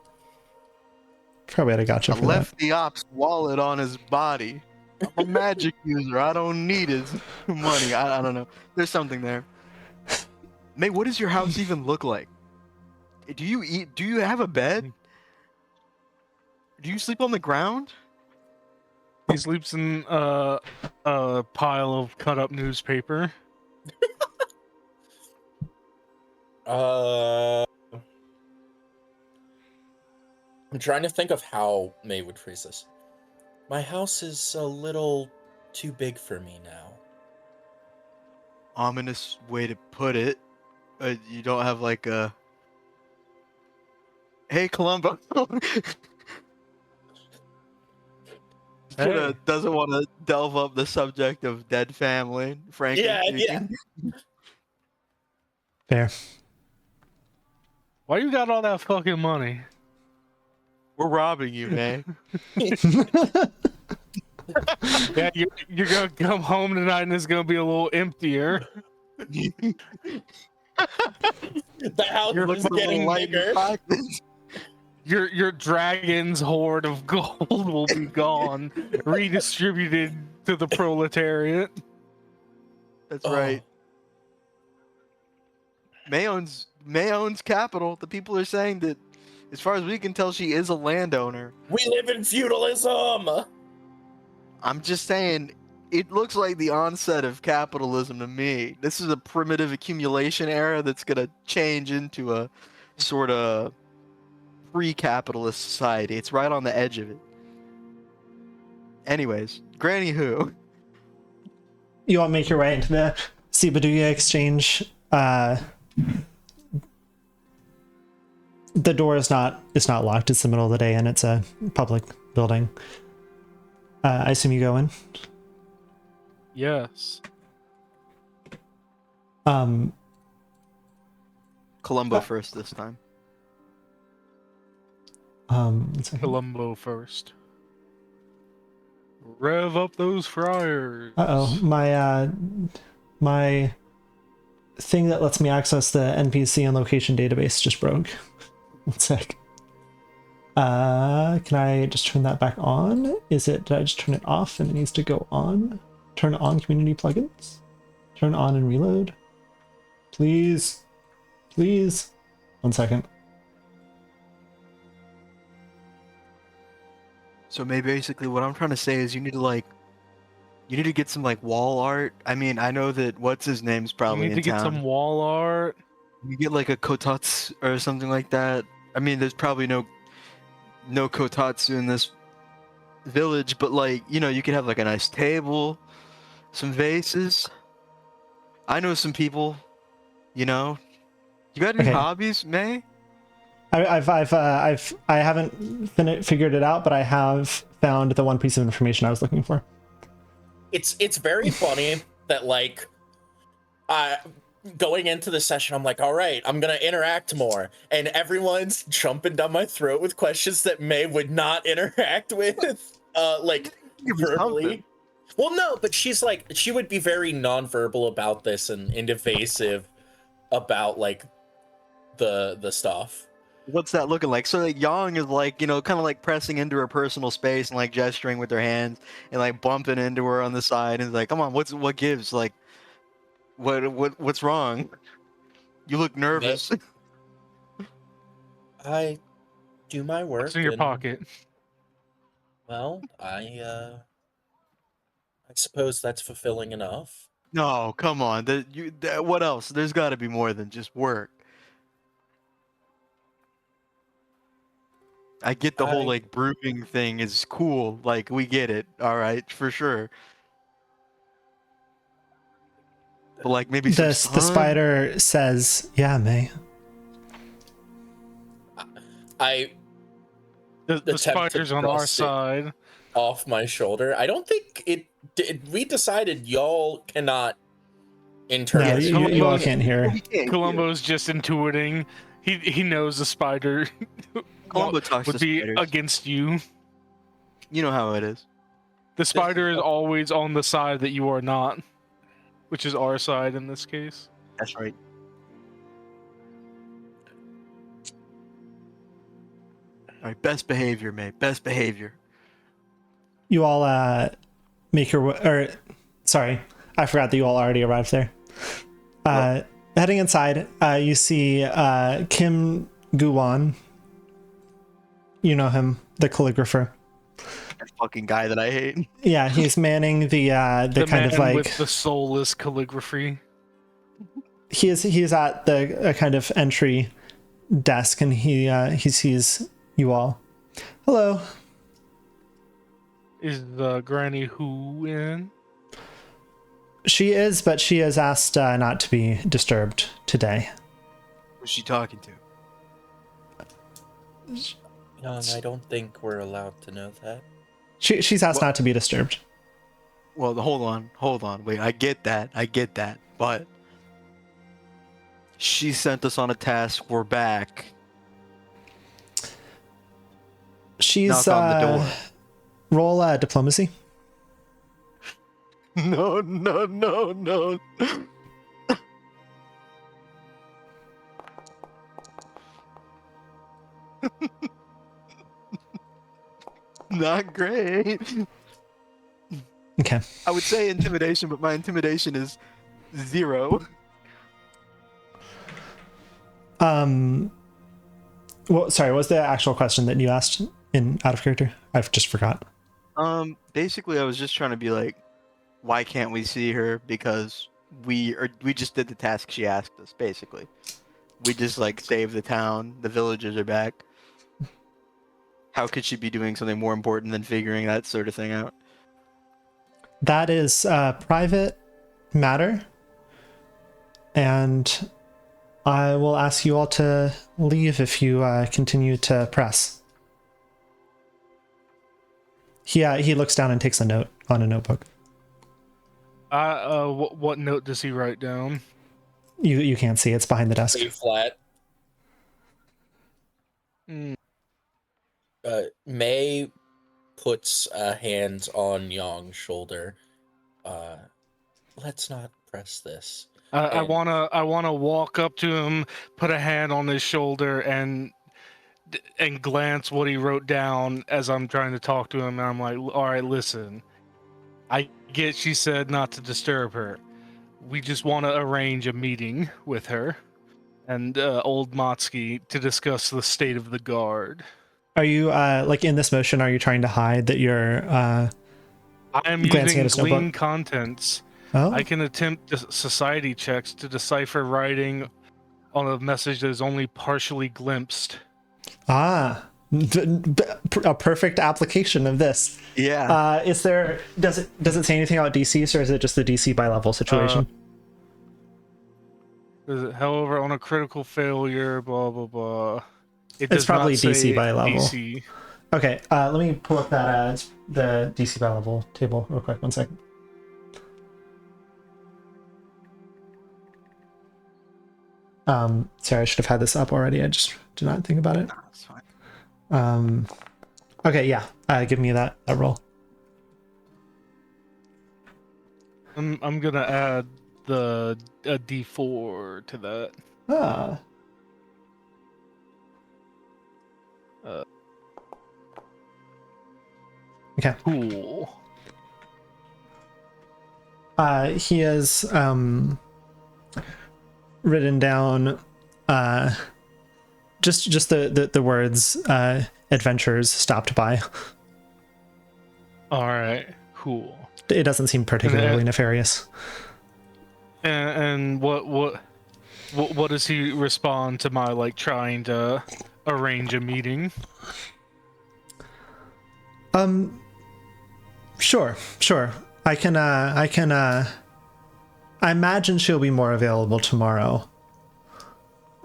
Probably had a gotcha I for left the op's wallet on his body. I'm a magic user. I don't need his money. I don't know. There's something there. May, what does your house even look like? Do you eat? Do you have a bed? Do you sleep on the ground? He sleeps in a pile of cut up newspaper. I'm trying to think of how May would phrase this. My house is a little too big for me now. Ominous way to put it. You don't have like a. Hey, Columbo. Hey. Doesn't want to delve up the subject of dead family, frankly speaking. Fair. Why you got all that fucking money? We're robbing you, man. Yeah, you're gonna come home tonight and it's gonna be a little emptier. The house You're is looking getting light bigger. Your dragon's hoard of gold will be gone, redistributed to the proletariat. That's right. May owns capital. The people are saying that, as far as we can tell, she is a landowner. We live in feudalism. I'm just saying, it looks like the onset of capitalism to me. This is a primitive accumulation era that's gonna change into a sort of pre-capitalist society. It's right on the edge of it. Anyways, Granny Who. You want to make your way into the Sibaduya exchange. The door is not locked. It's the middle of the day and it's a public building. I assume you go in. Yes. Columbo first this time. One second. Columbo first. Rev up those fryers. My thing that lets me access the NPC and location database just broke. One sec. Can I just turn that back on? Did I just turn it off and it needs to go on? Turn on community plugins? Turn on and reload? Please. Please. 1 second. So maybe basically what I'm trying to say is you need to get some like wall art. I mean, I know that what's his name's probably You need in to get town. some wall art. You get like a kotatsu or something like that. I mean, there's probably no kotatsu in this village, but like, you could have like a nice table, some vases. I know some people, You got any Okay. hobbies, May? I haven't figured it out, but I have found the one piece of information I was looking for. It's very funny that like going into the session, I'm like, all right, I'm gonna interact more, and everyone's jumping down my throat with questions that May would not interact with, like verbally. Well, no, but she's like, she would be very nonverbal about this and evasive about like the stuff. What's that looking like? So like Yang is like, kind of like pressing into her personal space and like gesturing with her hands and like bumping into her on the side and like, come on, what gives? Like, what's wrong? You look nervous. I do my work. What's in your and, pocket? Well, I I suppose that's fulfilling enough. No, come on. What else? There's got to be more than just work. I get the whole I- like brewing thing is cool. Like we get it. All right, for sure. But like maybe some The sun. spider says, "Yeah, May." I The attempt to spider's on our thrust it side. off my shoulder. I don't think we decided y'all cannot No, interpret. you all can't hear. We can't Columbo's just intuiting. He knows the spider Columbo talks would to be spiders. against you. You know how it is. The spider is always on the side that you are not, which is our side in this case. That's right. All right, best behavior, mate. Best behavior. You all make your way, or sorry, I forgot that you all already arrived there. Heading inside, you see Kim Guwon. You know him, the calligrapher. That fucking guy that I hate. Yeah, he's manning the kind man of like with the soulless calligraphy. he is at the kind of entry desk, and he sees you all. Hello. Is Granny Who in? She is, but she has asked not to be disturbed today. Who's she talking to? Young, I don't think we're allowed to know that. She's asked not to be disturbed. Well, hold on. Wait, I get that. But she sent us on a task. We're back. She's Knock on the door. roll diplomacy. No. Not great. Okay. I would say intimidation, but my intimidation is 0. Well, sorry, what was the actual question that you asked in out of character? I've just forgot. Basically I was just trying to be like, why can't we see her? Because we just did the task she asked us, basically. We just like saved the town, the villagers are back. How could she be doing something more important than figuring that sort of thing out? That is a private matter, and I will ask you all to leave if you continue to press. He looks down and takes a note on a notebook. What note does he write down? You can't see, it's behind the desk. Pretty flat. Mm. May puts hands on Yong's shoulder. Let's not press this. I And- wanna walk up to him, put a hand on his shoulder, and glance what he wrote down as I'm trying to talk to him. And I'm like, all right, listen. I get she said not to disturb her. We just want to arrange a meeting with her and old Matsuki to discuss the state of the guard. Are you like in this motion? Are you trying to hide that you're? I am Glancing using at his notebook. glean contents. Oh, I can attempt society checks to decipher writing on a message that is only partially glimpsed. a perfect application of this. Yeah. Is there? Does it say anything about DCs, or is it just the DC by level situation? However, on a critical failure, blah blah blah. It It's does not probably DC say by level. DC. Okay, let me pull up that the DC by level table real quick. 1 second. Sorry, I should have had this up already. I just did not think about it. Nah, it's fine. Okay, yeah. Give me that roll. I'm gonna add a D4 to that. Ah. Okay. Cool. He has written down just the words adventurers stopped by. All right. Cool. It doesn't seem particularly nefarious. And what does he respond to my like trying to arrange a meeting? Sure. I imagine she'll be more available tomorrow.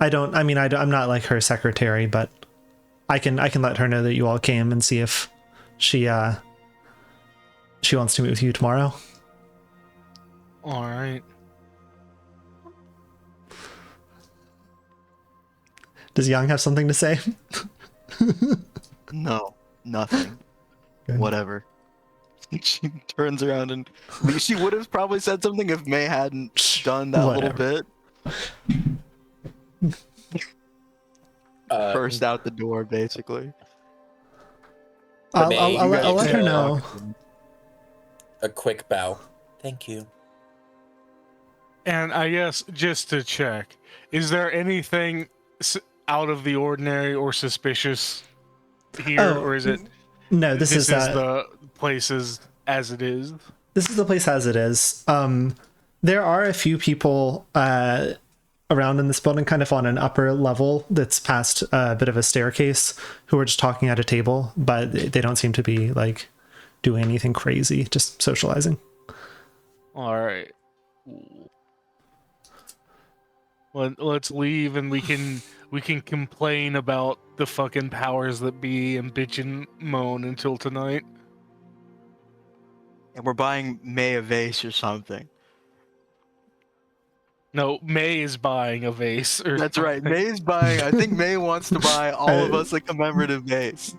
I'm not like her secretary, but I can let her know that you all came and see if she wants to meet with you tomorrow. All right. Does Young have something to say? No, nothing. Good. Whatever. She turns around and she would have probably said something if May hadn't done that Whatever. little bit. Burst out the door, basically. I'll May, let her know. A quick bow. Thank you. And I guess just to check, is there anything out of the ordinary or suspicious here, or is it? No, this is the places as it is. This is the place as it is. There are a few people around in this building, kind of on an upper level that's past a bit of a staircase, who are just talking at a table, but they don't seem to be like doing anything crazy, just socializing. All right. Let's leave, and we can complain about the fucking powers that be and bitch and moan until tonight. And we're buying May a vase or something. No, May is buying a vase. That's right. May's buying. I think May wants to buy all of us a commemorative vase.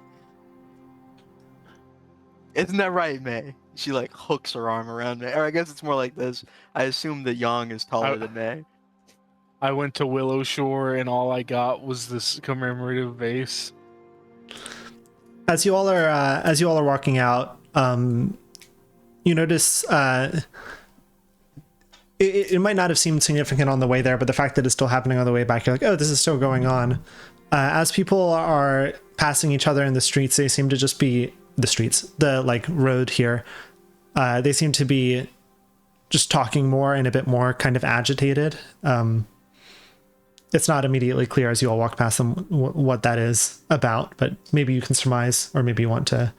Isn't that right, May? She like hooks her arm around May. Or I guess it's more like this. I assume that Yang is taller than May. I went to Willowshore, and all I got was this commemorative vase. As you all are walking out, you notice it might not have seemed significant on the way there, but the fact that it's still happening on the way back, you're like, oh, this is still going on. As people are passing each other in the streets, they seem to just be the like road here. They seem to be just talking more and a bit more kind of agitated. It's not immediately clear as you all walk past them what that is about, but maybe you can surmise, or maybe you want to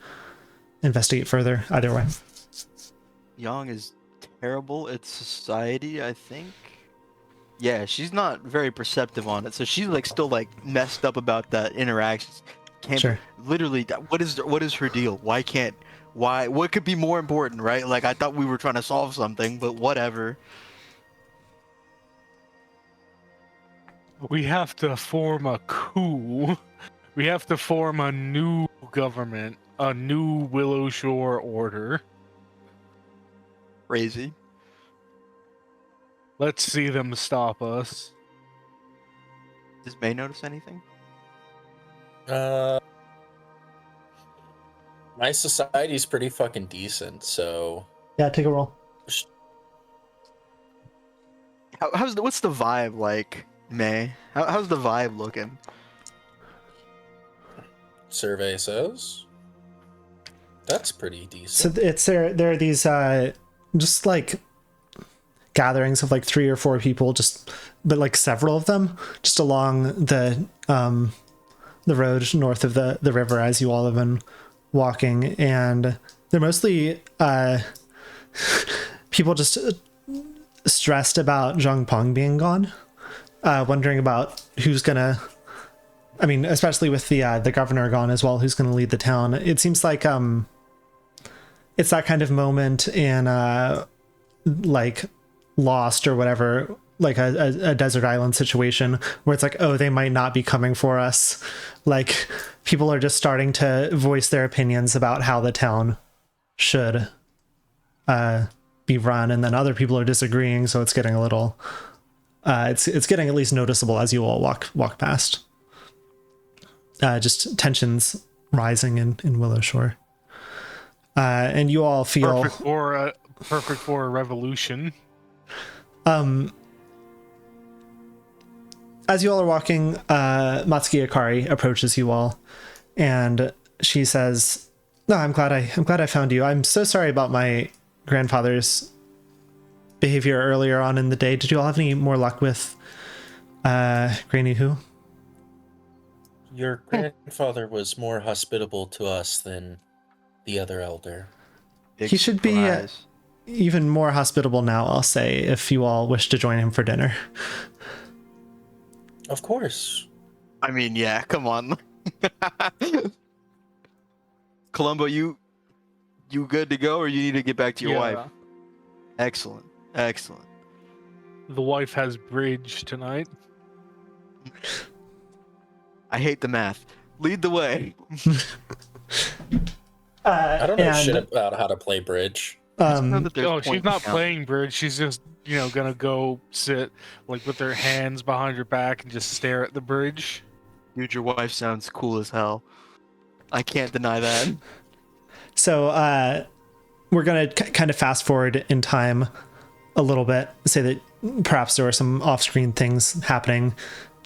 investigate further. Either way. Yang is terrible at society, I think. Yeah, she's not very perceptive on it, so she's like still like messed up about that interactions. Sure. Literally, what is her deal? What could be more important, right? Like, I thought we were trying to solve something, but whatever. We have to form a coup. We have to form a new government, a new Willowshore order. Crazy. Let's see them stop us. Does May notice anything? My society's pretty fucking decent, so Yeah, take a roll. What's the vibe like, May? How's the vibe looking? survey says that's pretty decent. So there are these just like gatherings of like 3 or 4 people, but like several of them just along the road north of the river as you all have been walking, and they're mostly people just stressed about Zhang Peng being gone, wondering about who's gonna, I mean, especially with the governor gone as well, who's gonna lead the town. It seems like it's that kind of moment in like Lost or whatever, like a desert island situation where it's like, oh, they might not be coming for us. Like, people are just starting to voice their opinions about how the town should be run, and then other people are disagreeing, so it's getting a little it's getting at least noticeable as you all walk past. Just tensions rising in Willowshore, and you all feel perfect for a revolution. As you all are walking, Matsuki Akari approaches you all, and she says, No, I'm glad I found you. I'm so sorry about my grandfather's behavior earlier on in the day. Did you all have any more luck with Granny Who? Your grandfather was more hospitable to us than the other elder. Big He should be surprise. even more hospitable now, I'll say, if you all wish to join him for dinner. Of course. I mean, yeah, come on. Columbo, you good to go, or you need to get back to your wife? Excellent. Excellent. The wife has bridge tonight. I hate the math. Lead the way. I don't know shit about how to play bridge. Know that there's Oh, she's point not count. playing bridge. She's just, gonna go sit like with her hands behind her back and just stare at the bridge. Dude, your wife sounds cool as hell. I can't deny that. So we're going to kind of fast forward in time a little bit, say that perhaps there were some off-screen things happening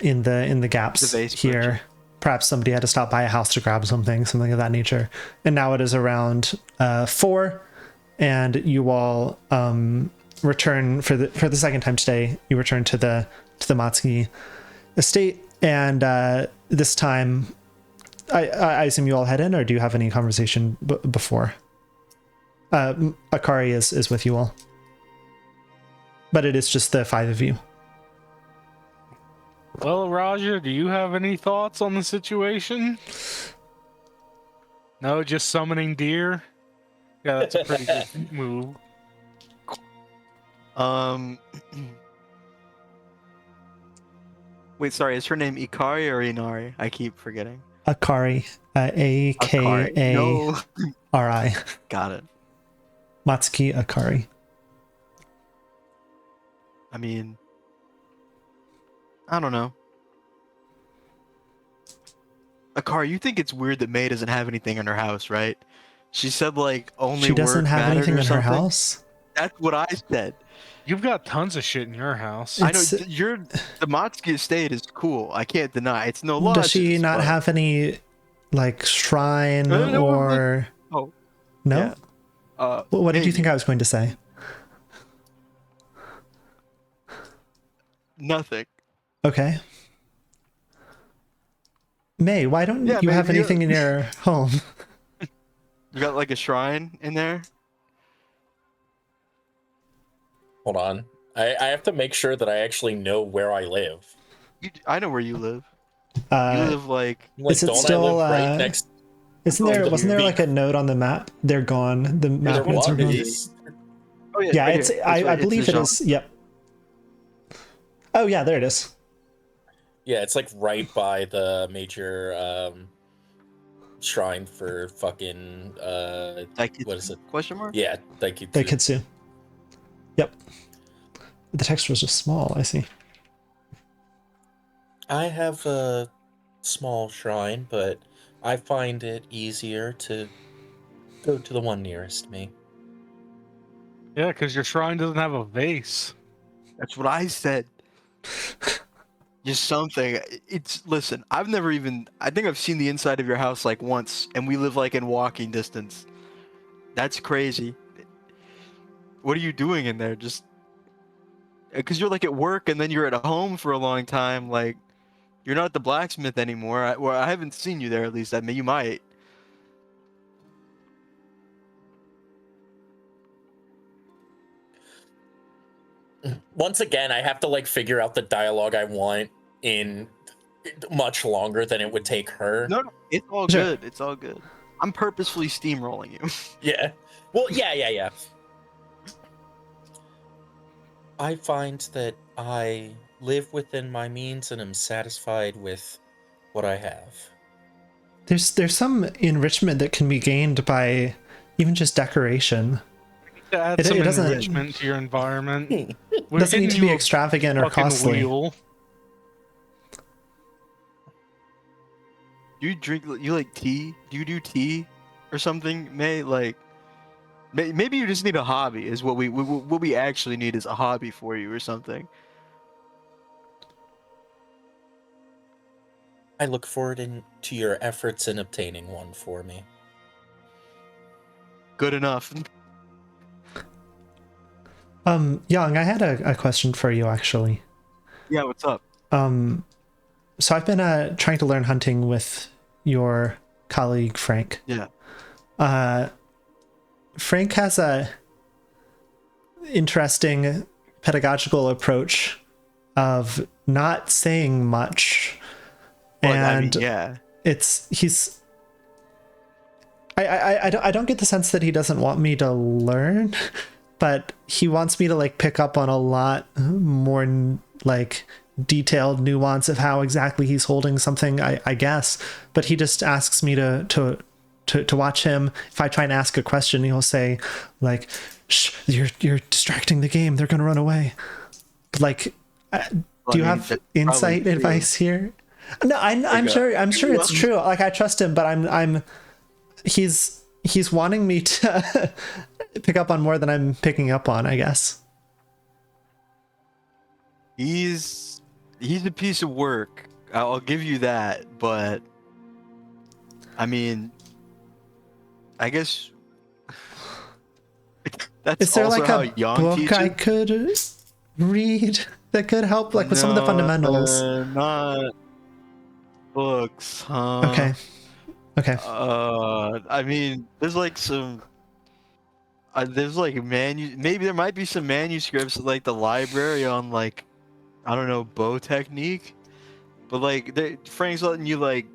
in the gaps The vase here. collection. Perhaps somebody had to stop by a house to grab something of that nature. And now it is around 4, and you all return for the second time today. You return to the Matsuki estate, and this time, I assume you all head in, or do you have any conversation before? Akari is with you all, but it is just the 5 of you. Well, Roger, do you have any thoughts on the situation? No, just summoning deer? Yeah, that's a pretty good move. Wait, sorry, is her name Ikari or Inari? I keep forgetting. Akari, Akari. No. AKARI, Got it. Matsuki Akari. I mean, I don't know. Akari, you think it's weird that May doesn't have anything in her house, right? She said like only She doesn't work have mattered anything or in her something. house. That's what I said. You've got tons of shit in your house. I know It's- the Matsuki estate is cool. I can't deny it's no law. Does she not have any like shrine No, or Oh, no? yeah. What did you maybe. think I was going to say? Nothing. Okay. May, why don't Yeah, you have maybe- anything in your home? You got like a shrine in there? Hold on. I have to make sure that I actually know where I live. I know where you live. You Uh, live like Like, Is it don't still, I live right next? isn't there the wasn't there big- like a note on the map? They're gone. The There map notes are gone. was. oh Yeah, right it's here. That's I right, it's believe the it is. Yep. Oh yeah, there it is. Yeah, it's like right by the major shrine for fucking Daikitsu? what is it? Question mark? Yeah, thank you. Daikitsu. Yep. The text was just small, I see. I have a small shrine, but I find it easier to go to the one nearest me. Yeah, because your shrine doesn't have a vase. That's what I said. Just something. Listen, I've never even. I think I've seen the inside of your house like once, and we live like in walking distance. That's crazy. What are you doing in there? Just because you're like at work and then you're at home for a long time. Like you're not the blacksmith anymore. I haven't seen you there at least. I mean, you might. Once again, I have to like figure out the dialogue I want in much longer than it would take her. No, it's all Sure. good. It's all good. I'm purposefully steamrolling you. Yeah. Well, yeah. I find that I live within my means and am satisfied with what I have. There's some enrichment that can be gained by even just decoration. To add It some doesn't- enrichment to your environment. It We're doesn't need getting to be you a extravagant or fucking costly. wheel. Do you drink? You like tea? Do you do tea or something? Maybe you just need a hobby. Is what we actually need is a hobby for you or something. I look forward to your efforts in obtaining one for me. good enough. Young, I had a question for you actually. Yeah, what's up? So I've been trying to learn hunting with your colleague Frank. Yeah. Frank has a interesting pedagogical approach of not saying much, Well, and yeah. I don't get the sense that he doesn't want me to learn, but he wants me to like pick up on a lot more like detailed nuance of how exactly he's holding something, I guess. But he just asks me to watch him. If I try and ask a question, he'll say like, "Shh, you're distracting the game. They're gonna run away." Like, do you have insight advice here? No, I'm sure it's true. Like, I trust him, but he's wanting me to pick up on more than I'm picking up on, I guess. He's a piece of work. I'll give you that, but I mean, I guess that's Is there also like how a Young book teaches. I could read that could help, like with some of the fundamentals? Not books, huh? Okay. I mean, there's like some. There's like maybe there might be some manuscripts at like the library on like, I don't know, bow technique, but like Frank's letting you like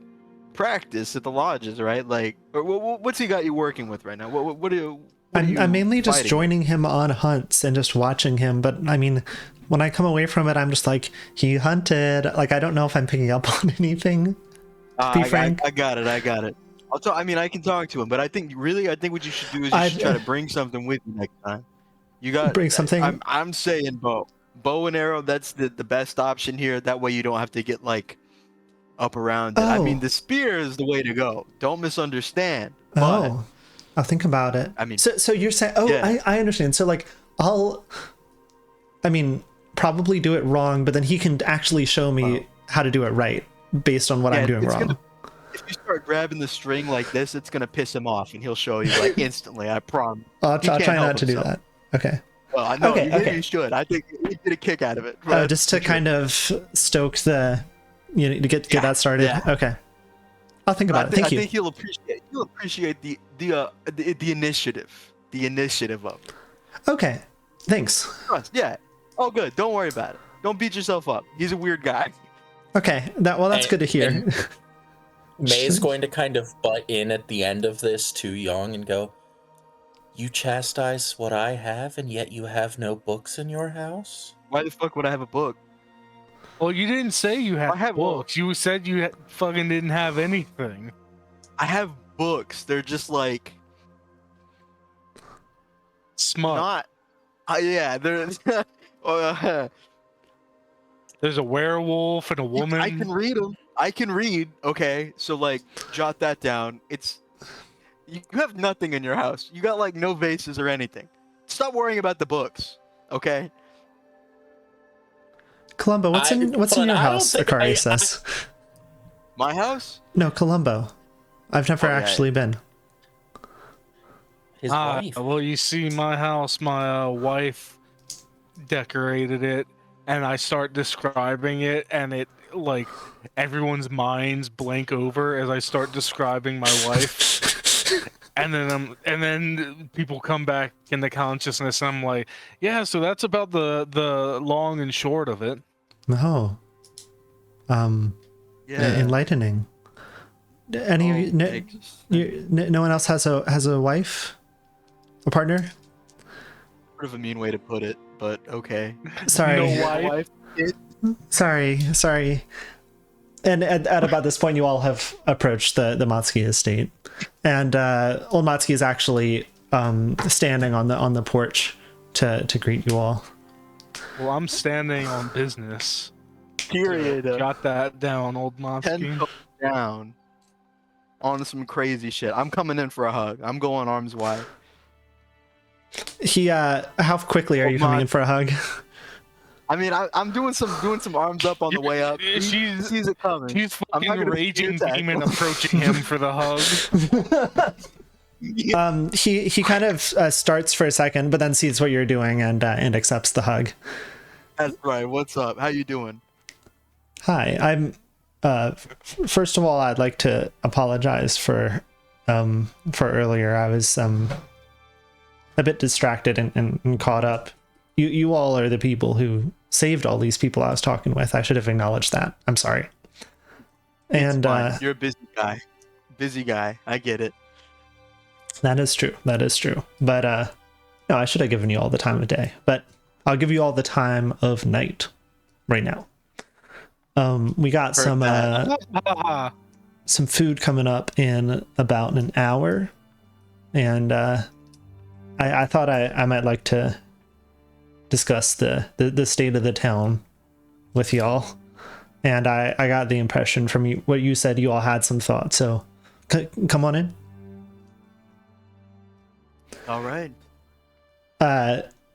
practice at the lodges, right? Like, what's he got you working with right now? What are you? I'm mainly just fighting? joining him on hunts and just watching him. But I mean, when I come away from it, I'm just like, he hunted. Like, I don't know if I'm picking up on anything. To be frank, I got it. I mean, I can talk to him, but I think what you should do is you should try to bring something with you next time. You got bring something. I'm saying bow and arrow. That's the best option here. That way you don't have to get like up around it. I mean, the spear is the way to go. Don't misunderstand. But, I'll think about it. I mean, so you're saying, yeah. I understand. So like, probably do it wrong, but then he can actually show me how to do it right based on what I'm doing wrong. If you start grabbing the string like this, it's gonna piss him off, and he'll show you like instantly. I promise. I'll try not to do that. Okay. Well, I know. Okay. You should. I think you get a kick out of it. Just to kind of stoke the, to get that started. Yeah. Okay. I'll think about it. Thank you. I think he'll appreciate the initiative of it. Okay. Thanks. Yeah. Oh, good. Don't worry about it. Don't beat yourself up. He's a weird guy. Okay. That's good to hear. May's going to kind of butt in at the end of this to Young and go, "You chastise what I have, and yet you have no books in your house?" Why the fuck would I have a book? Well, you didn't say you had I have books. You said you fucking didn't have anything. I have books. They're just like Smut. not. Yeah, they're. There's a werewolf and a woman. I can read them. I can read. Okay, so like, jot that down. You have nothing in your house. You got like no vases or anything. Stop worrying about the books. Okay. Columbo, what's in your house? Akari says. My house? No, Columbo. I've never actually been. His wife. Well, you see, my house, my wife decorated it, and I start describing it, and it like everyone's minds blank over as I start describing my wife. And then people come back into consciousness, and I'm like, yeah, so that's about the long and short of it. No. Yeah. Enlightening. Any of you? No one else has a wife, a partner. Sort of a mean way to put it, but okay. Sorry. No wife. Sorry. And at about this point, you all have approached the Matsuki estate, and old Matsuki is actually standing on the porch to greet you all. Well, I'm standing on business. Period. Got that down, old Matsuki. 10 toes down on some crazy shit. I'm coming in for a hug. I'm going arms wide. How quickly are you coming in for a hug? I mean, I'm doing some arms up on the way up. He sees it coming. She's fucking raging demon approaching him for the hug. He kind of starts for a second, but then sees what you're doing and accepts the hug. That's right. What's up? How you doing? Hi, I'm. First of all, I'd like to apologize for earlier. I was a bit distracted and caught up. You all are the people who saved all these people I was talking with. I should have acknowledged that. I'm sorry. And You're a busy guy. Busy guy. I get it. that is true. That is true. But no, I should have given you all the time of day. But I'll give you all the time of night right now. We got some food coming up in about an hour, and I thought I might like to discuss the state of the town with y'all. And I got the impression from you, what you said, you all had some thoughts. So come on in. All right.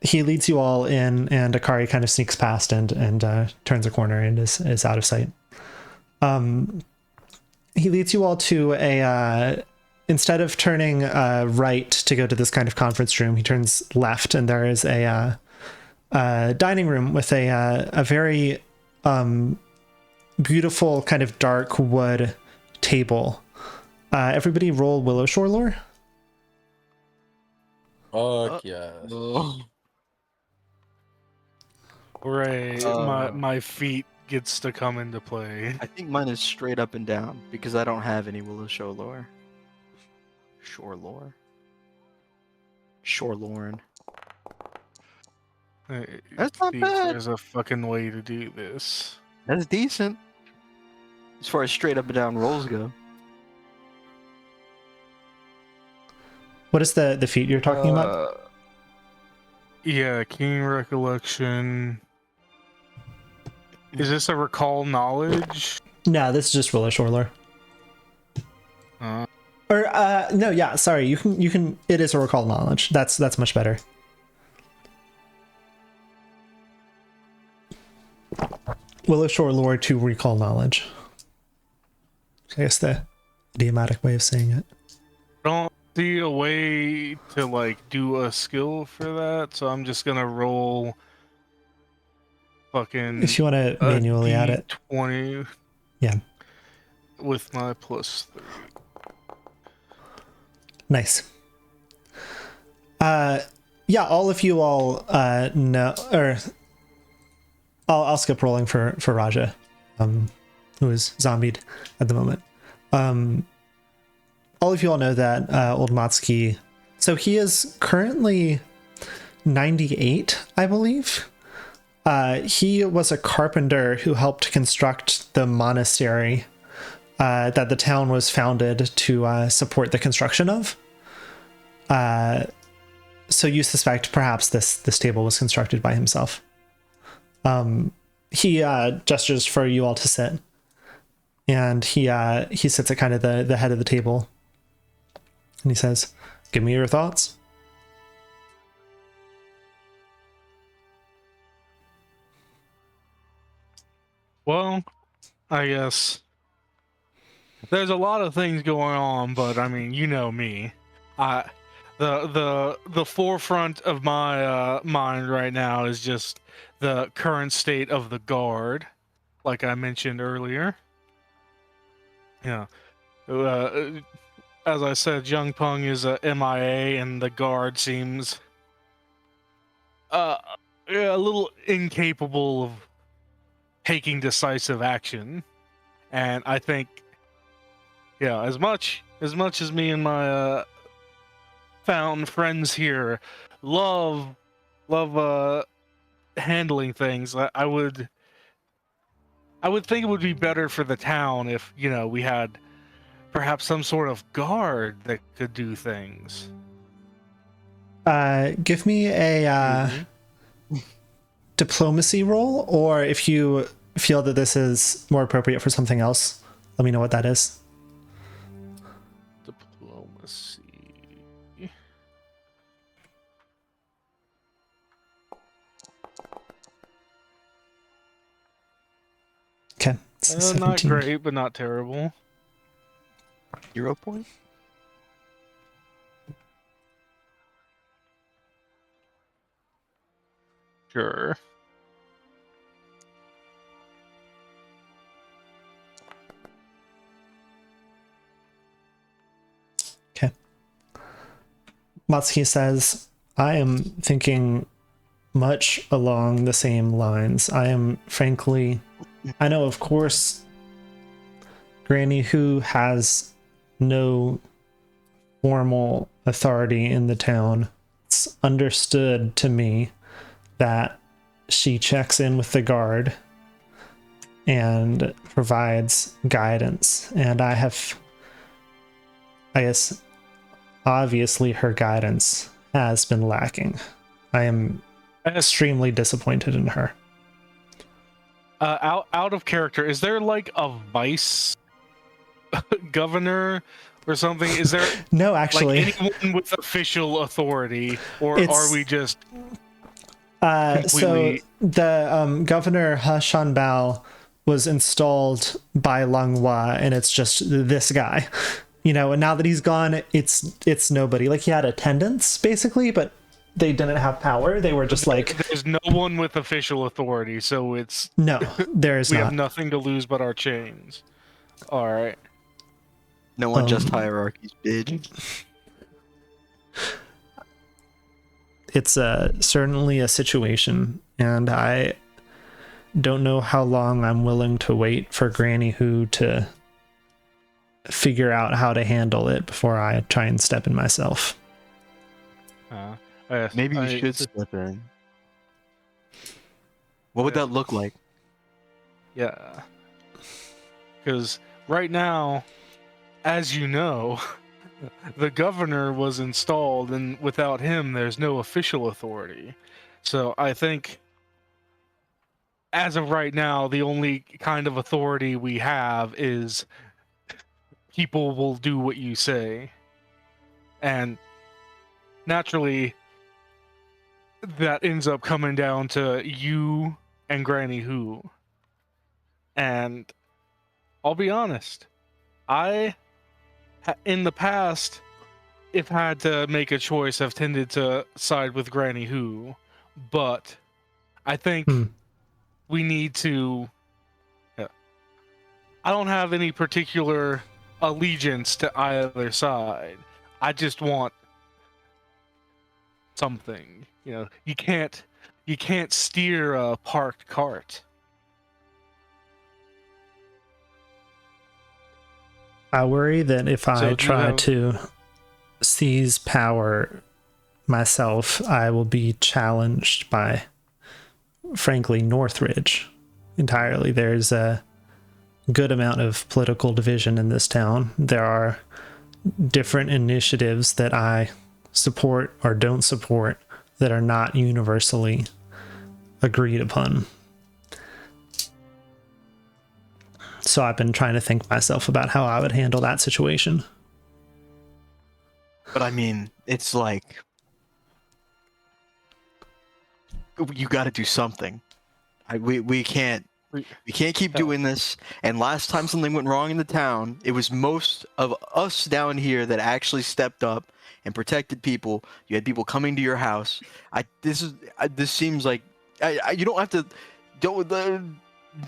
He leads you all in, and Akari kind of sneaks past and turns a corner and is out of sight. He leads you all to a instead of turning right to go to this kind of conference room, he turns left, and there is a dining room with a very beautiful kind of dark wood table. Everybody roll Willowshore lore. Fuck yes. Hooray! My feet gets to come into play. I think mine is straight up and down because I don't have any Willowshore lore. Shore lore. Shore Lauren. That's not bad. There's a fucking way to do this. That's decent. As far as straight up and down rolls go. What is the feat you're talking about? Yeah, keen recollection. Is this a recall knowledge? No, this is just Willowshore lore. Or no, yeah, sorry. You can. It is a recall knowledge. That's much better. Willowshore lore to recall knowledge. I guess the idiomatic way of saying it. Don't see a way to like do a skill for that, so I'm just gonna roll. Fucking. If you want to manually add it. 20. Yeah. With my +3. Nice. Yeah, all of you all know, or I'll skip rolling for Raja, who is zombied at the moment. All of you all know that old Matsuki. So he is currently 98, I believe. He was a carpenter who helped construct the monastery that the town was founded to support the construction of. So you suspect perhaps this table was constructed by himself. He gestures for you all to sit, and he sits at kind of the head of the table, and he says, "Give me your thoughts." Well, I guess there's a lot of things going on, but I mean, you know me. The forefront of my mind right now is just the current state of the guard, like I mentioned earlier. Yeah. As I said, Young Pung is a MIA, and the guard seems a little incapable of taking decisive action. And I think, yeah, as much as me and my found friends here love handling things, I would think it would be better for the town if, you know, we had perhaps some sort of guard that could do things. Give me a diplomacy roll, or if you feel that this is more appropriate for something else, let me know what that is. Diplomacy. Okay. Not great, but not terrible. 0 point? Sure. Okay. Matsuki says, I am thinking much along the same lines. I am frankly, I know, of course, Granny Who has no formal authority in the town. It's understood to me that she checks in with the guard and provides guidance. And I guess, obviously her guidance has been lacking. I am extremely disappointed in her. Out of character, is there like a vice governor or something? Is there No, actually, like anyone with official authority, or It's- are we just so completely- the Governor Hashan Bao was installed by Langhua, and it's just this guy, and now that he's gone, it's nobody. Like, he had attendance basically, but they didn't have power. They were just like, there's no one with official authority, so it's no, there is we not. have nothing to lose but our chains. All right. No unjust hierarchies, bitch. It's certainly a situation, and I don't know how long I'm willing to wait for Granny Who to figure out how to handle it before I try and step in myself. Maybe you should step in. What would that look like? Yeah. Because right now, as you know, the governor was installed, and without him, there's no official authority. So I think, as of right now, the only kind of authority we have is people will do what you say. And naturally, that ends up coming down to you and Granny Who. And I'll be honest, in the past, if had to make a choice, I've tended to side with Granny Who, but I think we need to. I don't have any particular allegiance to either side. I just want something. You can't steer a parked cart. I worry that if I try to seize power myself, I will be challenged by, frankly, Northridge entirely. There's a good amount of political division in this town. There are different initiatives that I support or don't support that are not universally agreed upon. So I've been trying to think myself about how I would handle that situation. But I mean, it's like you got to do something. We can't keep doing this. And last time something went wrong in the town, it was most of us down here that actually stepped up and protected people. You had people coming to your house. This seems like you don't have to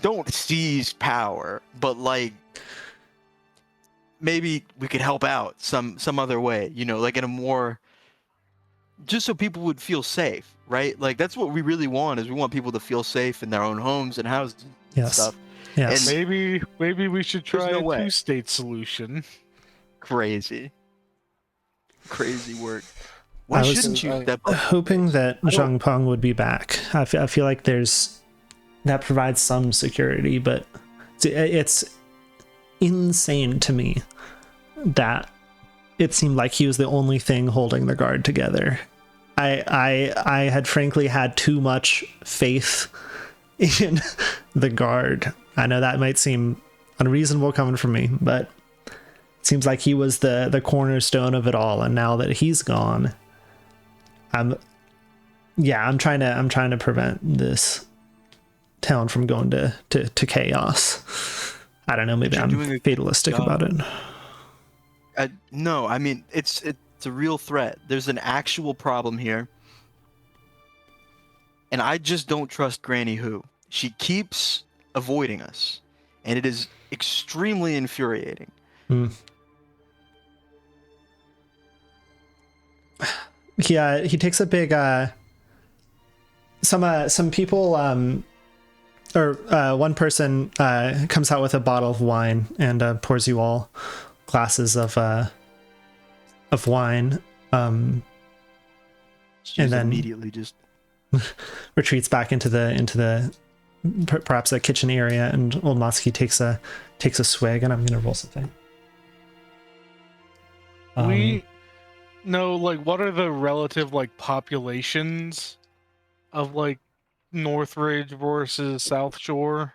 don't seize power, but like maybe we could help out some other way, like in a more, just so people would feel safe, right? Like that's what we really want, is we want people to feel safe in their own homes and houses and stuff. Yes. And maybe we should try no a way. two-state solution. Crazy work. Why shouldn't you step up? Hoping that Zhang Peng would be back. I feel like that provides some security, but it's insane to me that it seemed like he was the only thing holding the guard together. I had frankly had too much faith in the guard. I know that might seem unreasonable coming from me, but it seems like he was the cornerstone of it all, and now that he's gone, I'm trying to prevent this town from going to chaos. I don't know, maybe I'm fatalistic about it. No, I mean it's a real threat. There's an actual problem here. And I just don't trust Granny Who. She keeps avoiding us, and it is extremely infuriating. He takes a big some people one person comes out with a bottle of wine and pours you all glasses of wine, She and then immediately just retreats back into the perhaps a kitchen area, and old Matsuki takes a swig, and I'm gonna roll something. We know, like, what are the relative, like, populations of, like, Northridge versus South Shore?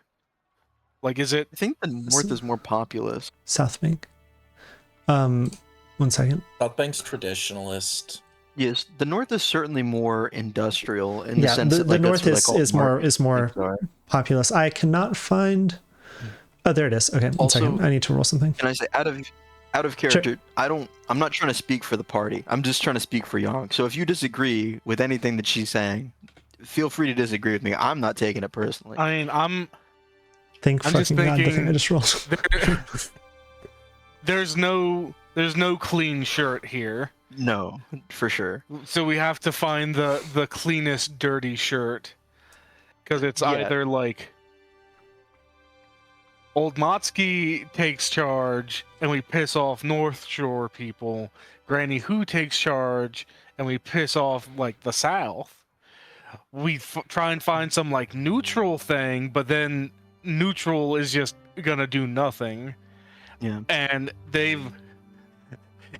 Like, is it... I think the north is more populous. South Bank. 1 second. South Bank's traditionalist. Yes, the north is certainly more industrial in the Yeah, sense that the like north that's where, like, is more populous. I cannot find. Oh, there it is. Okay, 1 second. Also- I need to roll something. And I say out of character, I'm not trying to speak for the party. I'm just trying to speak for Yang. So if you disagree with anything that she's saying, feel free to disagree with me. I'm not taking it personally. I mean, I'm Thank I'm fucking just God the thing thinking- I just rolled. there's no clean shirt here. No, for sure. So we have to find the cleanest dirty shirt. Because it's Yeah. either like Old Matsuki takes charge and we piss off North Shore people. Granny Who takes charge and we piss off like the South. We try and find some like neutral thing, but then neutral is just gonna do nothing. Yeah. And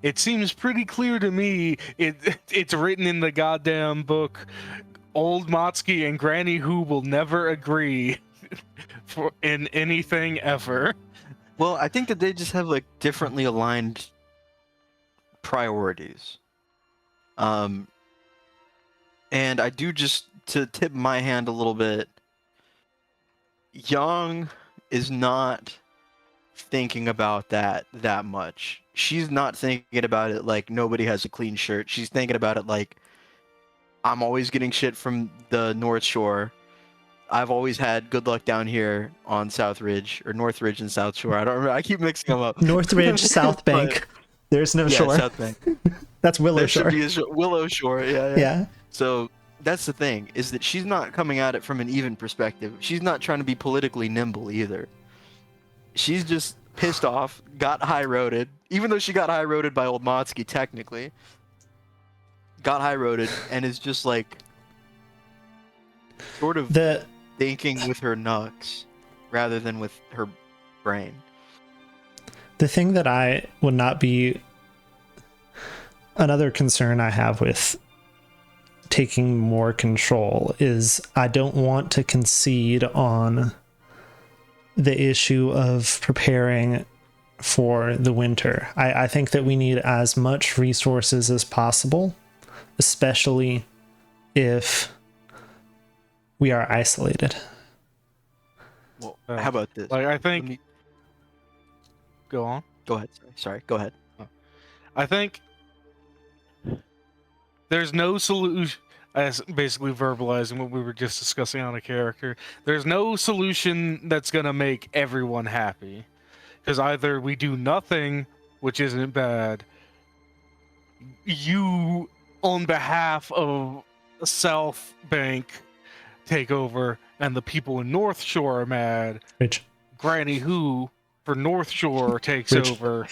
it seems pretty clear to me, it's written in the goddamn book, Old Matsuki and Granny Who will never agree in anything ever. Well, I think that they just have like differently aligned priorities. And I do, just to tip my hand a little bit, Yang is not thinking about that much. She's not thinking about it like nobody has a clean shirt. She's thinking about it like, I'm always getting shit from the North Shore. I've always had good luck down here on South Ridge, or North Ridge and South Shore. I don't remember. I keep mixing them up. Northridge, South But- Bank. There's no yeah, shore. South Bank. That's There Willowshore. should be a Willowshore. Yeah. Yeah. So that's the thing, is that she's not coming at it from an even perspective. She's not trying to be politically nimble either. She's just pissed off, got high-roaded, even though she got high-roaded by old Matsuki, technically. Got high-roaded, and is just like sort of thinking with her knucks rather than with her brain. The thing that I would not be, another concern I have with taking more control is I don't want to concede on the issue of preparing for the winter. I think that we need as much resources as possible, especially if we are isolated. Well, how about this? Like, I Let think... me- Go on. Go ahead. Sorry. Go ahead. I think there's no solution, as basically verbalizing what we were just discussing on a character. There's no solution that's gonna make everyone happy, because either we do nothing, which isn't bad. You, on behalf of South Bank, take over, and the people in North Shore are mad. Rich. Granny Who for North Shore takes Rich. over.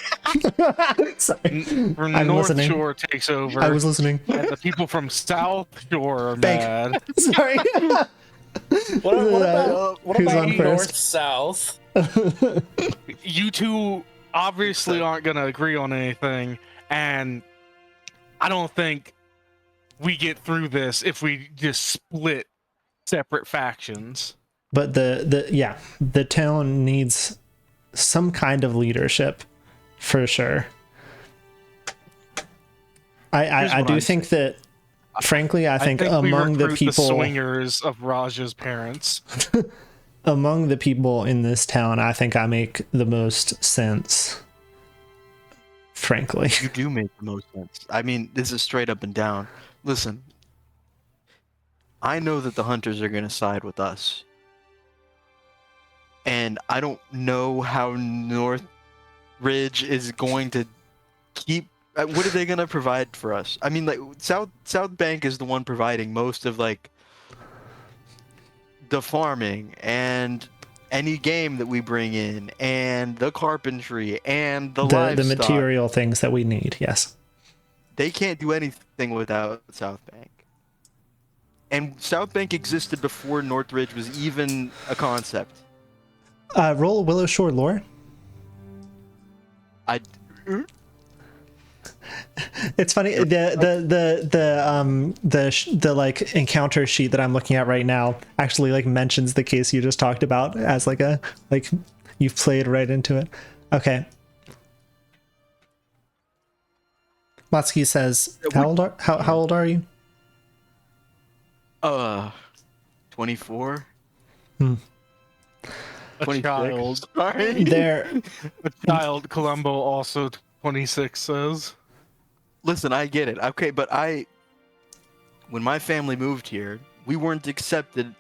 Sorry. For I'm North listening. Shore takes over. I was listening. And the people from South Shore are Bank. mad. Sorry. What about Who's on north first? south? You two obviously aren't gonna agree on anything, and I don't think we get through this if we just split separate factions. But the town needs some kind of leadership, for sure. I what do I'm think that, frankly, I think we among the recruit people, swingers of Raja's parents. among the people in this town, I think I make the most sense. Frankly, You do make the most sense. I mean, this is straight up and down. Listen, I know that the hunters are going to side with us. And I don't know how North Ridge is going to keep. What are they going to provide for us? I mean, like South Bank is the one providing most of like the farming and any game that we bring in, and the carpentry and the livestock. The material things that we need. Yes. They can't do anything without South Bank. And South Bank existed before Northridge was even a concept. Roll Willowshore lore. It's funny, the like encounter sheet that I'm looking at right now actually like mentions the case you just talked about as like a like you've played right into it. Okay. Matsuki says, how old are you? 24. A child. Sorry. There. A child, Columbo also 26 says. Listen, I get it. Okay, but when my family moved here, we weren't accepted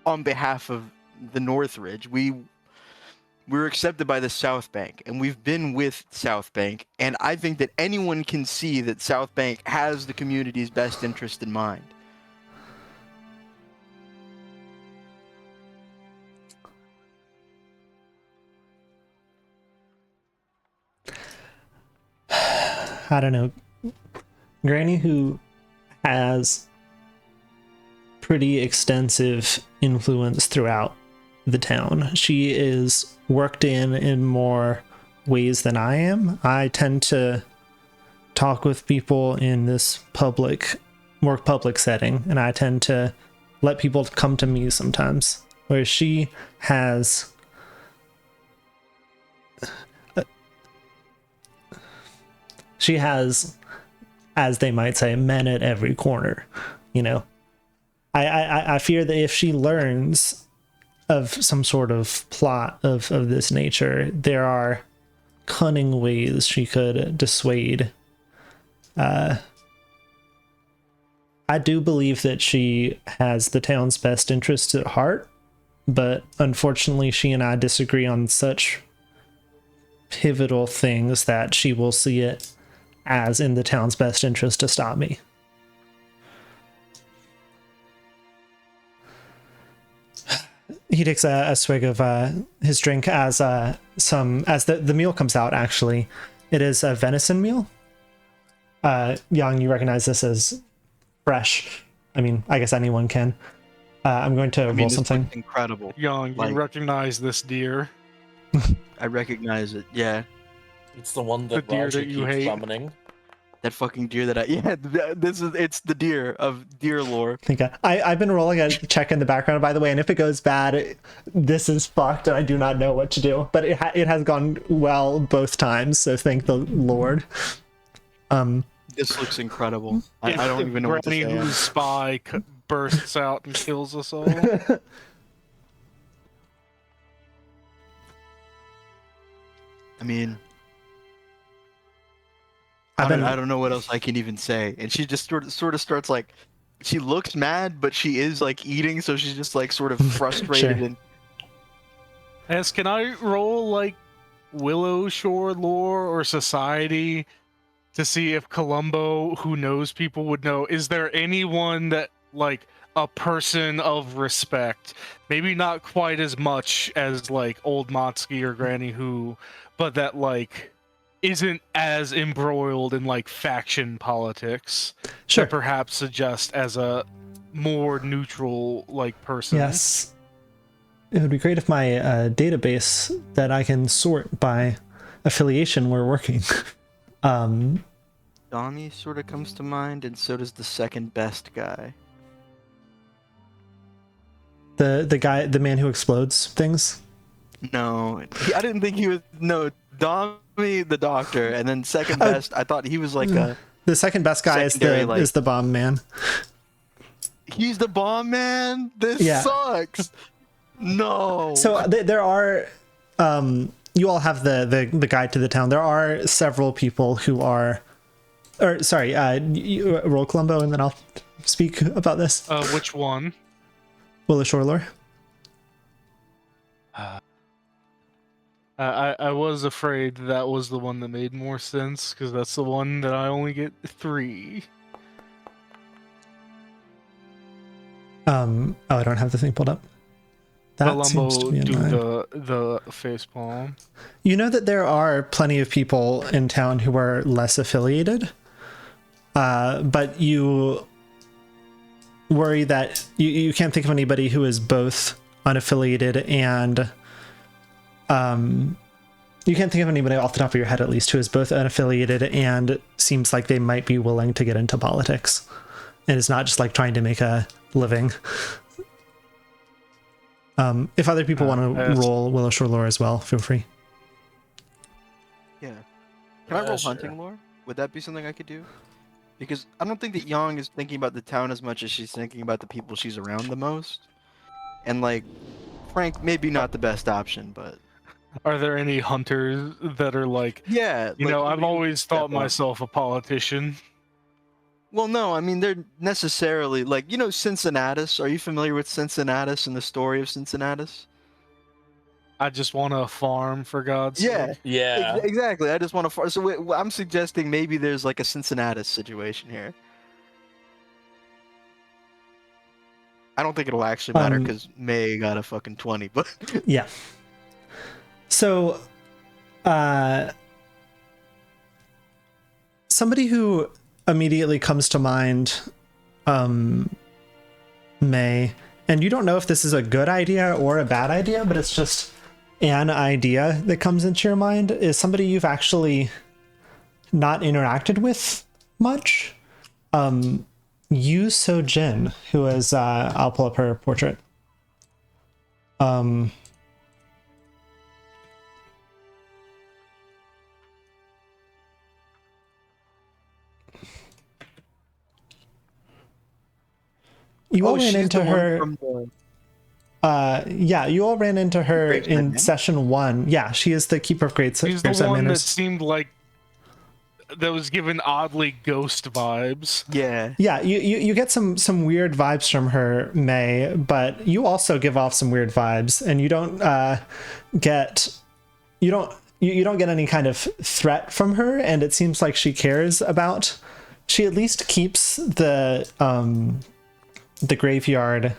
on behalf of the Northridge. We were accepted by the South Bank, and we've been with South Bank, and I think that anyone can see that South Bank has the community's best interest in mind. I don't know. Granny, who has pretty extensive influence throughout the town, she is worked in more ways than I am. I tend to talk with people in this more public setting, and I tend to let people come to me sometimes, whereas she has as they might say, men at every corner, you know. I fear that if she learns of some sort of plot of this nature, there are cunning ways she could dissuade. I do believe that she has the town's best interests at heart, but unfortunately she and I disagree on such pivotal things that she will see it as in the town's best interest to stop me. He takes a swig of his drink as the meal comes out. Actually, it is a venison meal. Young, you recognize this as fresh. I mean, I guess anyone can. I'm going to roll something. Incredible. Young, you recognize this deer? I recognize it. Yeah. It's the one that The deer Roger that you keeps hate. summoning. That fucking deer that it's the deer of deer lore. I've been rolling a check in the background, by the way, and if it goes bad, this is fucked and I do not know what to do, but it has gone well both times, so thank the Lord. This looks incredible. I don't even know what to Granny say. whose spy bursts out and kills us all. I mean, I don't know what else I can even say. And she just sort of starts like, she looks mad, but she is like eating, so she's just like sort of frustrated. Sure. And Can I roll like Willowshore lore or society to see if Columbo, who knows people, would know? Is there anyone that like a person of respect, maybe not quite as much as like old Matsuki or Granny Who, but that like isn't as embroiled in like faction politics, Sure. to perhaps suggest as a more neutral like person? Yes. It would be great if my database that I can sort by affiliation were working. Dami sort of comes to mind, and so does the second best guy. The man who explodes things. No, I didn't think he was. No, Dami the doctor, and then second best. I thought he was like a. The second best guy is the bomb man. He's the bomb man. This sucks. No. So there are. You all have the guide to the town. There are several people who are. Or sorry, you roll Columbo, and then I'll speak about this? Which one? Willowshore lore. I was afraid that was the one that made more sense, because that's the one that I only get 3. Oh, I don't have the thing pulled up. That seems to be do annoying. the facepalm. You know that there are plenty of people in town who are less affiliated, but you worry that you can't think of anybody who is both unaffiliated and you can't think of anybody off the top of your head, at least, who is both unaffiliated and seems like they might be willing to get into politics and is not just like trying to make a living. If other people want to roll Willowshore lore as well, feel free. Yeah. Can I roll Sure. hunting lore? Would that be something I could do? Because I don't think that Yang is thinking about the town as much as she's thinking about the people she's around the most. And like, Frank, maybe not the best option, but Are there any hunters that are like, yeah. you like, know, I've somebody who always step thought up. myself a politician. Well, no, I mean they're necessarily like, you know, Cincinnatus. Are you familiar with Cincinnatus and the story of Cincinnatus? I just want to farm, for God's Yeah. sake. Yeah. Exactly. I just want to. So I'm suggesting maybe there's like a Cincinnatus situation here. I don't think it'll actually matter because May got a fucking 20, but Yeah. So, somebody who immediately comes to mind, May, and you don't know if this is a good idea or a bad idea, but it's just an idea that comes into your mind, is somebody you've actually not interacted with much. Yu So Jin, who is, I'll pull up her portrait. You all ran she's into the one her. from the- Yeah, you all ran into her Graveside in Man? session 1. Yeah, she is the keeper of He's the Graveside one that Manors. seemed like that was given oddly ghost vibes. Yeah. Yeah, you get some weird vibes from her, May, but you also give off some weird vibes, and you don't get any kind of threat from her, and it seems like she cares about. She at least keeps the graveyard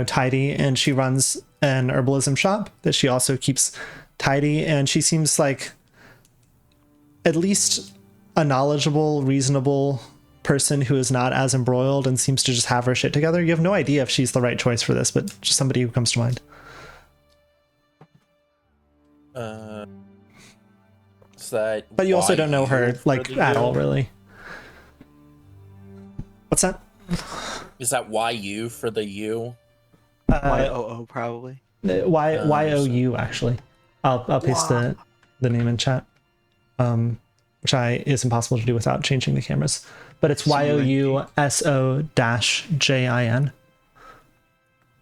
tidy, and she runs an herbalism shop that she also keeps tidy, and she seems like at least a knowledgeable, reasonable person who is not as embroiled and seems to just have her shit together. You have no idea if she's the right choice for this, but just somebody who comes to mind. Is that? But you also don't know YU her for like the at U? all, really. What's that? Is that YU for the U? YOO probably. YOU actually. I'll paste the name in chat, which is impossible to do without changing the cameras. But it's YOUSO-JIN.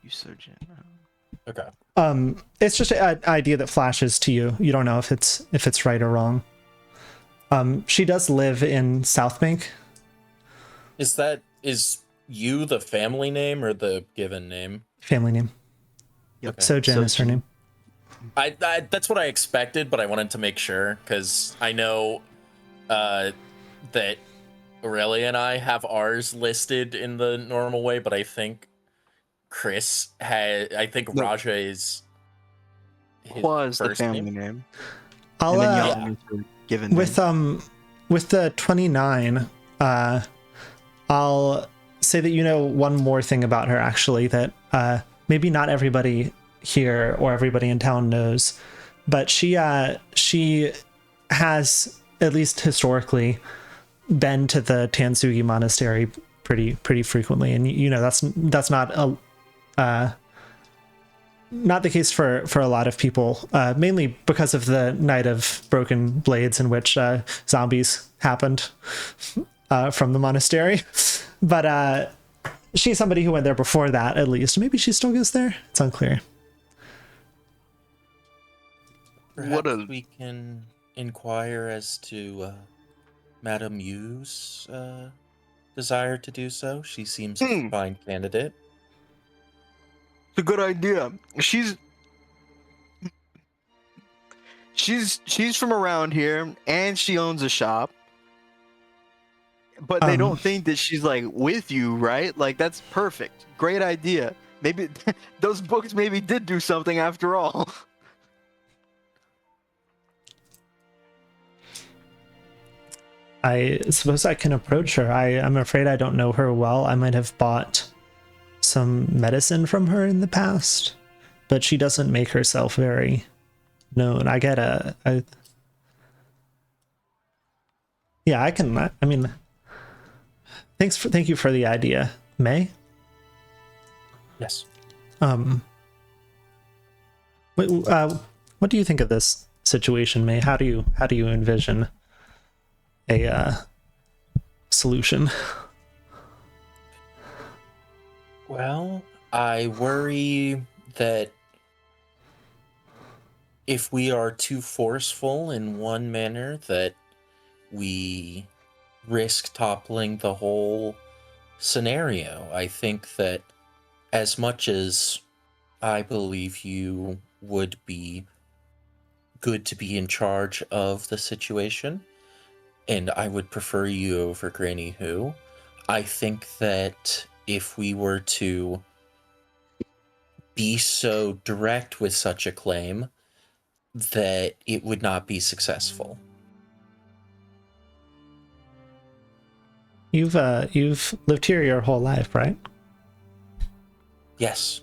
You so Jin. Okay. It's just an idea that flashes to you. You don't know if it's right or wrong. She does live in South Bank. Is you the family name or the given name? Family name. Yep. So Jen is her name. I that's what I expected, but I wanted to make sure because I know that Aurelia and I have ours listed in the normal way, but I think Raja is his Was the first family name. name. I'll And then Yang is her given name. with the 29, I'll say that you know one more thing about her actually that maybe not everybody here or everybody in town knows, but she has, at least historically, been to the Tansugi monastery pretty frequently, and you know that's not the case for a lot of people, mainly because of the Night of Broken Blades in which zombies happened from the monastery. But she's somebody who went there before that, at least. Maybe she still goes there. It's unclear. Perhaps we can inquire as to Madame Yu's desire to do so. She seems a Hmm. fine candidate. It's a good idea. She's from around here, and she owns a shop. But they don't think that she's like with you, right? Like that's perfect. Great idea. Maybe those books maybe did do something after all. I suppose I can approach her. I'm afraid I don't know her well. I might have bought some medicine from her in the past, but she doesn't make herself very known. I get yeah, I can. I mean, thank you for the idea, May. Yes. What do you think of this situation, May? How do you envision a solution? Well, I worry that if we are too forceful in one manner, that we risk toppling the whole scenario. I think that as much as I believe you would be good to be in charge of the situation, and I would prefer you over Granny Who, I think that if we were to be so direct with such a claim, that it would not be successful. You've lived here your whole life, right? Yes.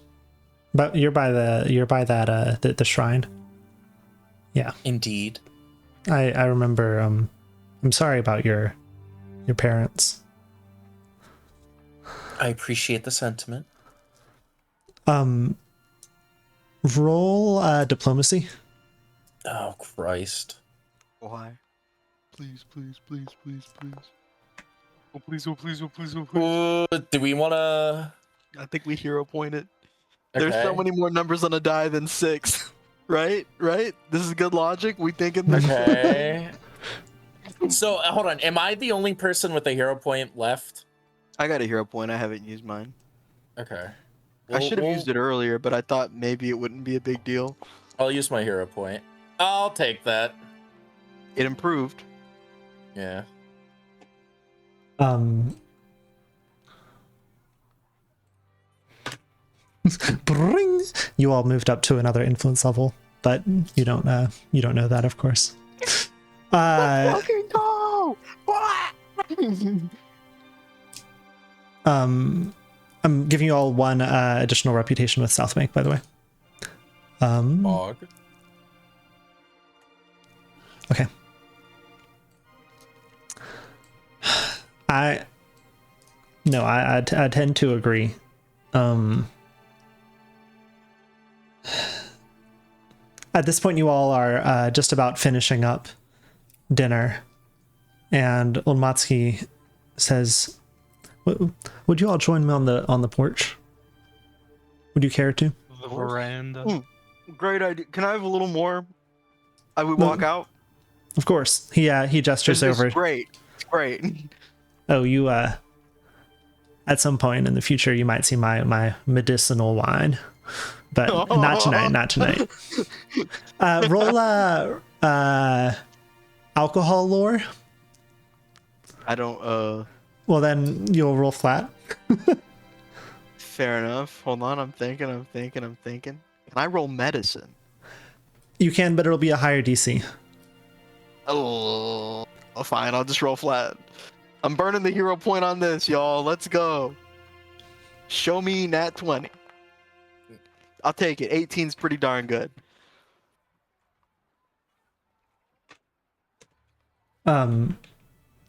But you're by that the shrine. Yeah. Indeed. I remember. I'm sorry about your parents. I appreciate the sentiment. Roll diplomacy. Oh, Christ. Why? Please, please, please, please, please. Oh please, oh please, oh please, oh please. Do we want to... I think we hero point it. There's so many more numbers on a die than 6. Right? Right? This is good logic. We thinking this. Okay. So, hold on. Am I the only person with a hero point left? I got a hero point. I haven't used mine. Okay. I should have used it earlier, but I thought maybe it wouldn't be a big deal. I'll use my hero point. I'll take that. It improved. Yeah. Bring. You all moved up to another influence level, but you don't know that, of course. Fucking go! I'm giving you all one additional reputation with Southbank, by the way. Fog. Okay. I tend to agree. At this point, you all are just about finishing up dinner, and old Matsuki says, "Would you all join me on the porch? Would you care to?" The veranda. Great idea. Can I have a little more? I would walk out. Of course. He gestures This over. is great. It's great. Oh, you at some point in the future you might see my medicinal wine, but not tonight. Not tonight. Roll alcohol lore. I don't. Well, then you'll roll flat. Fair enough. Hold on. I'm thinking. Can I roll medicine? You can, but it'll be a higher DC. Oh, fine. I'll just roll flat. I'm burning the hero point on this, y'all. Let's go. Show me nat 20. I'll take it. 18's pretty darn good.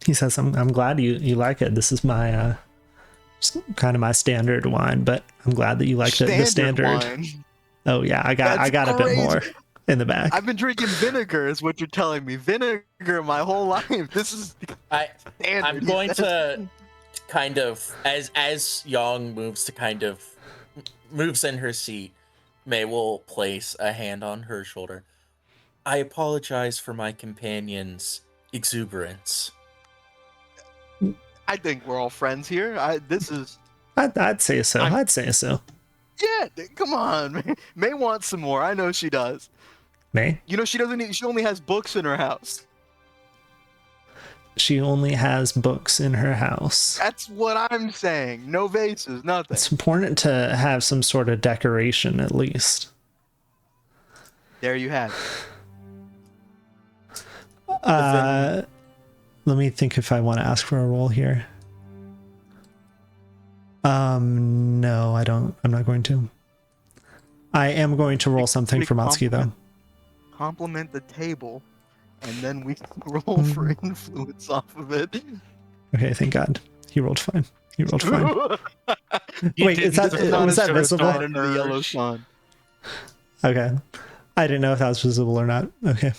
He says, I'm glad you like it. This is my just kind of my standard wine, but I'm glad that you like the standard. Wine. Oh yeah, I got a bit more in the back. I've been drinking vinegar, is what you're telling me. Vinegar my whole life. This is standard. I'm going to kind of, as Young moves in her seat, May will place a hand on her shoulder. I apologize for my companion's exuberance. I think we're all friends here. This is I'd say so. I'd say so. yeah. Come on, man. May wants some more. I know she does. May? You know she doesn't. She only has books in her house. She only has books in her house. That's what I'm saying. No vases, nothing. It's important to have some sort of decoration at least. There you have it. Let me think if I want to ask for a roll here. No, I don't. I'm not going to. I am going to roll something for Matsuki though. Compliment the table, and then we can roll for influence off of it. Okay, thank God. He rolled fine. He rolled fine. Wait, was that visible? Under the yellow sun. Okay. I didn't know if that was visible or not. Okay.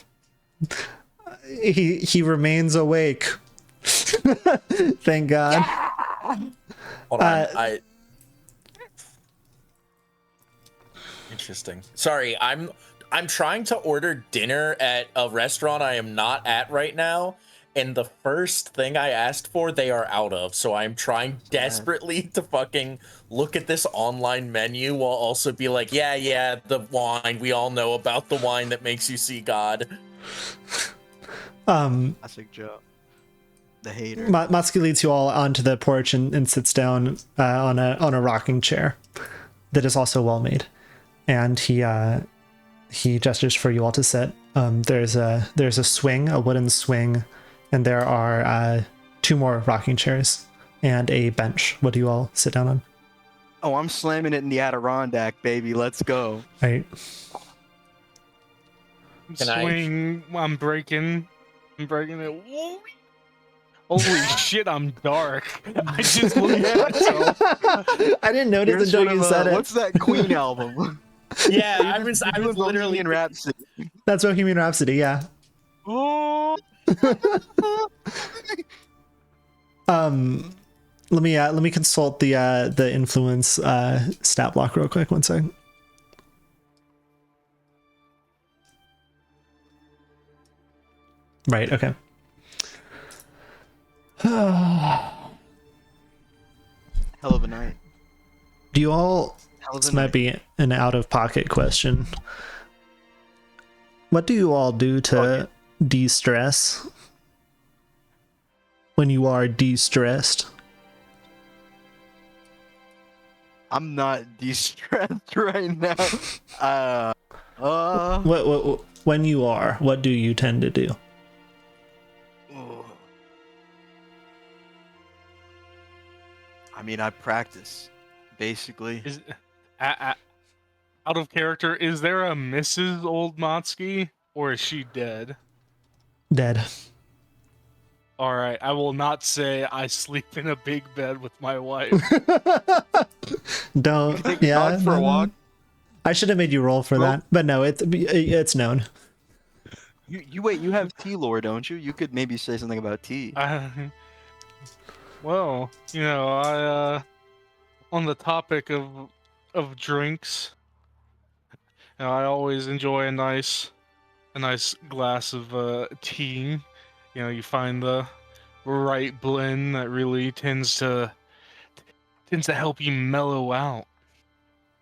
He remains awake. Thank God. Hold on. Interesting. Sorry, I'm trying to order dinner at a restaurant I am not at right now, and the first thing I asked for, they are out of. So I'm trying desperately to fucking look at this online menu while also be like, yeah, the wine. We all know about the wine that makes you see God. Classic Joe. The hater. Matsuki leads you all onto the porch and sits down on a rocking chair that is also well made, and he gestures for you all to sit. There's a swing, a wooden swing, and there are 2 more rocking chairs and a bench. What do you all sit down on? Oh, I'm slamming it in the Adirondack, baby. Let's go. Right. Swing. I'm breaking it. Holy shit, I'm dark. I just looked at myself. I didn't notice Here's until you said it. What's that Queen album? Yeah, I was literally in Rhapsody. That's Bohemian Rhapsody, yeah. Oh. Let me consult the influence stat block real quick. 1 second. Right. Okay. Hell of a night. Do you all? Hell of a This night. might be an out-of-pocket question. What do you all do to de-stress when you are de-stressed? I'm not de-stressed right now. What when you are, what do you tend to do? I mean, I practice, basically. Is out of character, is there a Mrs. Old Matsuki, or is she dead? Dead. All right, I will not say I sleep in a big bed with my wife. Don't. Take a Yeah. dog for a walk. I should have made you roll for that, but no, it's known. You wait. You have tea lore, don't you? You could maybe say something about tea. Well, you know, I on the topic of drinks, you know, I always enjoy a nice glass of tea. You know, you find the right blend that really tends to help you mellow out.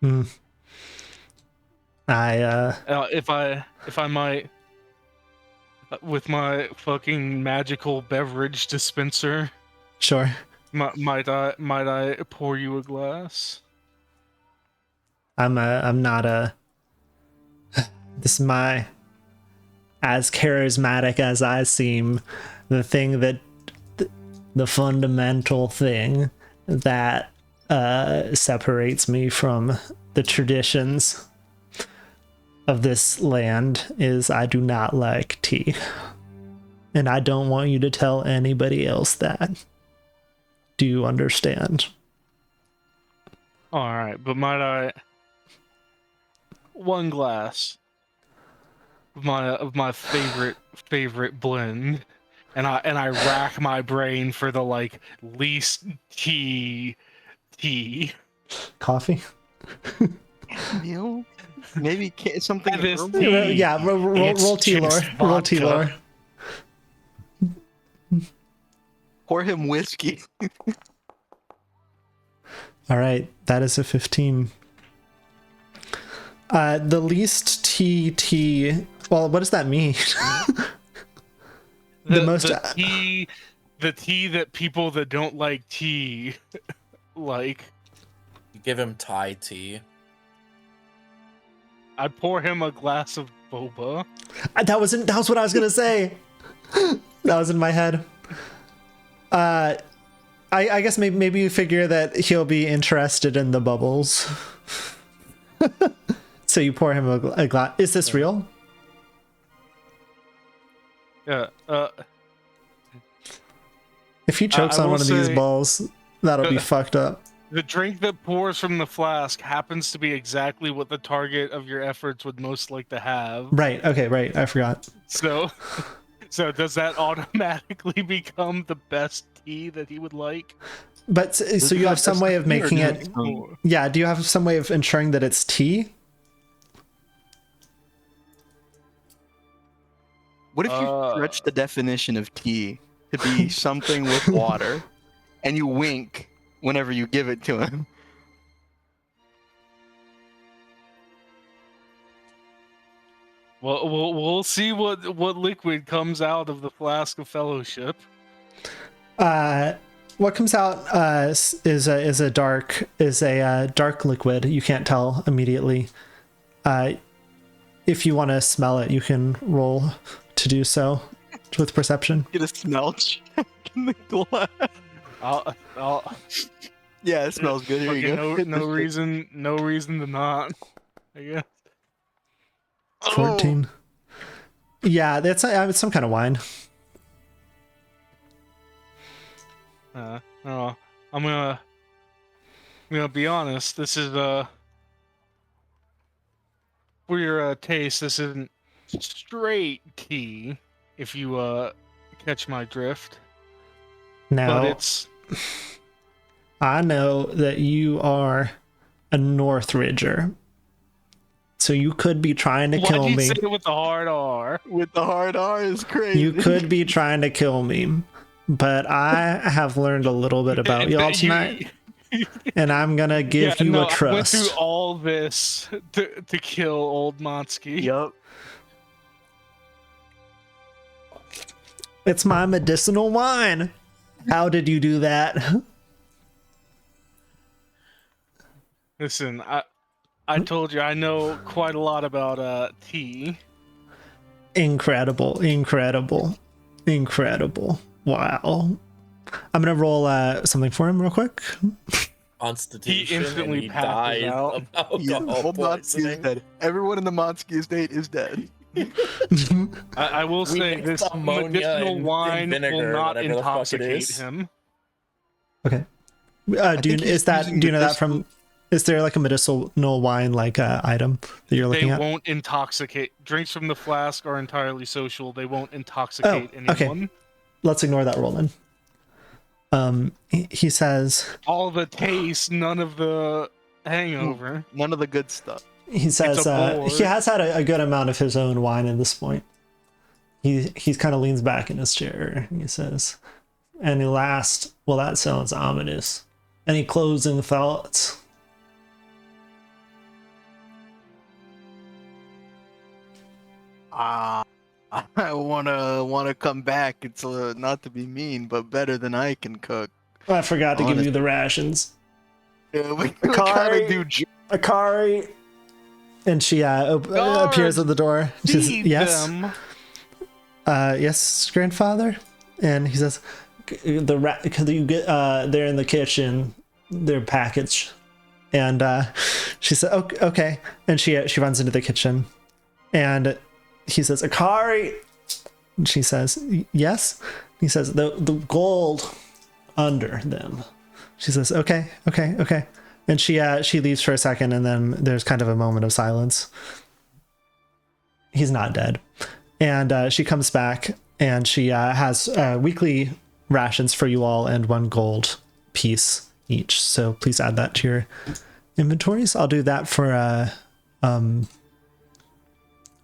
If I might, with my fucking magical beverage dispenser. Sure. Might I pour you a glass? I'm not a. This is my. As charismatic as I seem, the thing that. The fundamental thing that separates me from the traditions of this land is I do not like tea. And I don't want you to tell anybody else that. Do you understand? All right, but might I? One glass of my favorite blend, and I rack my brain for the like least tea. Coffee? Meal? Maybe something. This herbal? tea. Yeah, roll It's tea lore. just Roll tea vodka. lore. Pour him whiskey. All right, that is a 15. The least tea. Well, what does that mean? The tea that people that don't like tea like. You give him Thai tea. I'd pour him a glass of boba. That was what I was gonna say. That was in my head. I guess maybe you figure that he'll be interested in the bubbles. So you pour him a glass. Is this real? Yeah. If he chokes on one of these balls, that'll be fucked up. The drink that pours from the flask happens to be exactly what the target of your efforts would most like to have. Right. Okay. Right. I forgot. So does that automatically become the best tea that he would like? But so you have some way of making it. Yeah. Do you have some way of ensuring that it's tea? What if you stretch the definition of tea to be something with water, and you wink whenever you give it to him? Well, we'll see what liquid comes out of the flask of fellowship. What comes out is a dark liquid. You can't tell immediately. If you want to smell it, you can roll to do so with perception. Get a smell check in the glass. I'll Yeah, it smells good. Here you go. No reason to not. I guess. 14. Yeah, it's some kind of wine. I'm gonna be honest. This is for your taste. This isn't straight tea, if you catch my drift. Now, but it's. I know that you are a Northridger, so you could be trying to kill me. Why'd you say it with the hard R? With the hard R is crazy. You could be trying to kill me, but I have learned a little bit about y'all tonight, and I'm gonna give you a trust. I went through all this to kill old Matsuki. Yup. It's my medicinal wine. How did you do that? Listen, I told you I know quite a lot about tea. Incredible. Wow. I'm gonna roll something for him real quick. Constitution. He instantly and passes out. Of alcohol poisoning. Dead. Everyone in the Matsuki estate is dead. I will say this medicinal wine will not intoxicate him. Okay. Do you know that from? Is there like a medicinal wine like item that you're looking at? They won't intoxicate. Drinks from the flask are entirely social. They won't intoxicate anyone. Okay. Let's ignore that roll then. He says all the taste, none of the hangover, none of the good stuff. He says he has had a good amount of his own wine at this point. He kind of leans back in his chair. And he says, "Any last? Well, that sounds ominous. Any closing thoughts?" I wanna come back. It's not to be mean, but better than I can cook. I forgot to give you the rations. Yeah, we kind of do. Akari. And she appears at the door. She says, "Yes, yes, grandfather." And he says, "Could you get they're in the kitchen. They're packaged." And she said, "Okay." And she runs into the kitchen, and he says, "Akari." And she says, "Yes." He says, "The gold under them." She says, "Okay." And she leaves for a second, and then there's kind of a moment of silence. He's not dead. And she comes back, and she has weekly rations for you all and 1 gold piece each. So please add that to your inventories. I'll do that for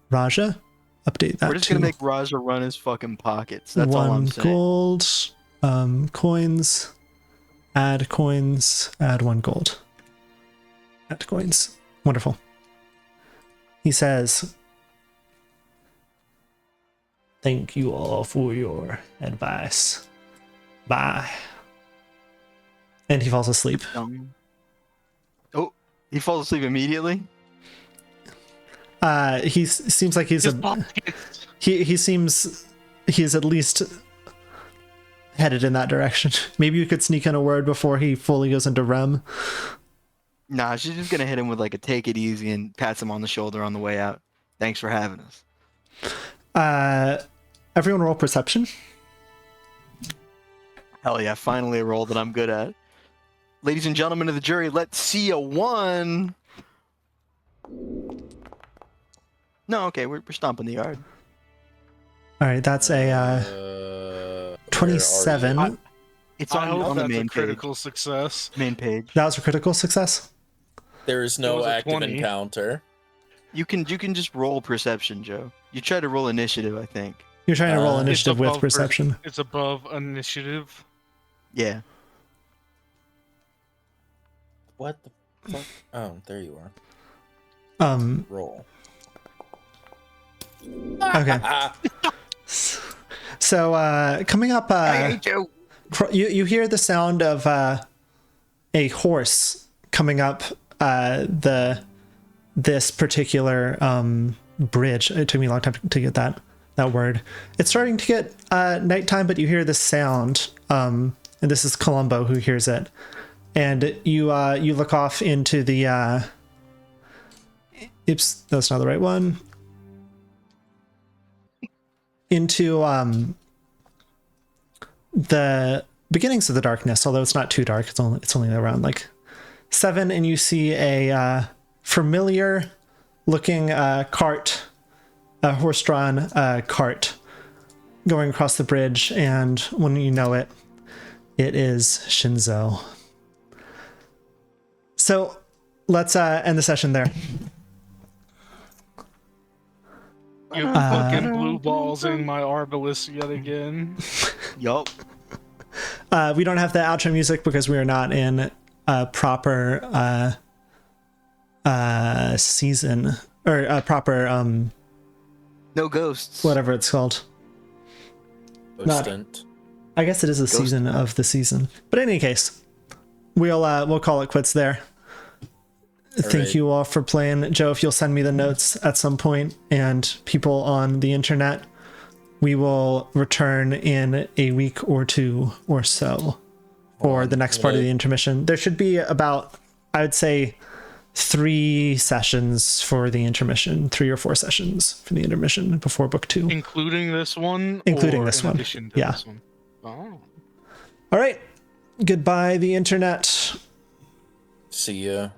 Raja. Update that. We're just gonna make Raja run his fucking pockets. That's all I'm saying. 1 gold. Coins. Add coins. Add 1 gold. Add coins. Wonderful. He says, "Thank you all for your advice. Bye." And he falls asleep. Oh, he falls asleep immediately? He seems like he's he seems he's at least headed in that direction. Maybe you could sneak in a word before he fully goes into REM. Nah, she's just gonna hit him with like a take it easy and pats him on the shoulder on the way out. Thanks for having us. Everyone roll perception. Hell yeah, finally a roll that I'm good at. Ladies and gentlemen of the jury, let's see a 1. No, okay, we're stomping the yard. All right, that's a 27. It's I hope on the that's main a critical success. main page. That was a critical success. There is It no was a active 20. encounter. You can just roll perception, Joe. You try to roll initiative, I think. You're trying to roll It's initiative with perception. It's above initiative. Yeah. What the fuck? Oh, there you are. Roll. Okay. So coming up, Joe. you hear the sound of a horse coming up this particular bridge. It took me a long time to get that word. It's starting to get nighttime, but you hear the sound, and this is Columbo who hears it. And you look off into the oops, that's not the right one. Into the beginnings of the darkness, although it's not too dark. It's only around like 7, and you see a familiar looking cart, a horse-drawn cart going across the bridge, and when you know it, it is Shinzo. So let's end the session there. You fucking blue ballsing my Arbalest yet again. Yup. We don't have the outro music because we are not in a proper season or a proper No ghosts. whatever it's called. Instant. I guess it is a season of the season. But in any case, we'll call it quits there. Thank right. you all for playing. Joe, if you'll send me the notes at some point, and people on the internet, we will return in a week or 2 or so for the next part of the intermission. There should be about, I would say, 3 sessions for the intermission, 3 or 4 sessions for the intermission before book 2. Including this one? Including or this in one. addition to Yeah. this one? Oh. All right. Goodbye, the internet. See ya.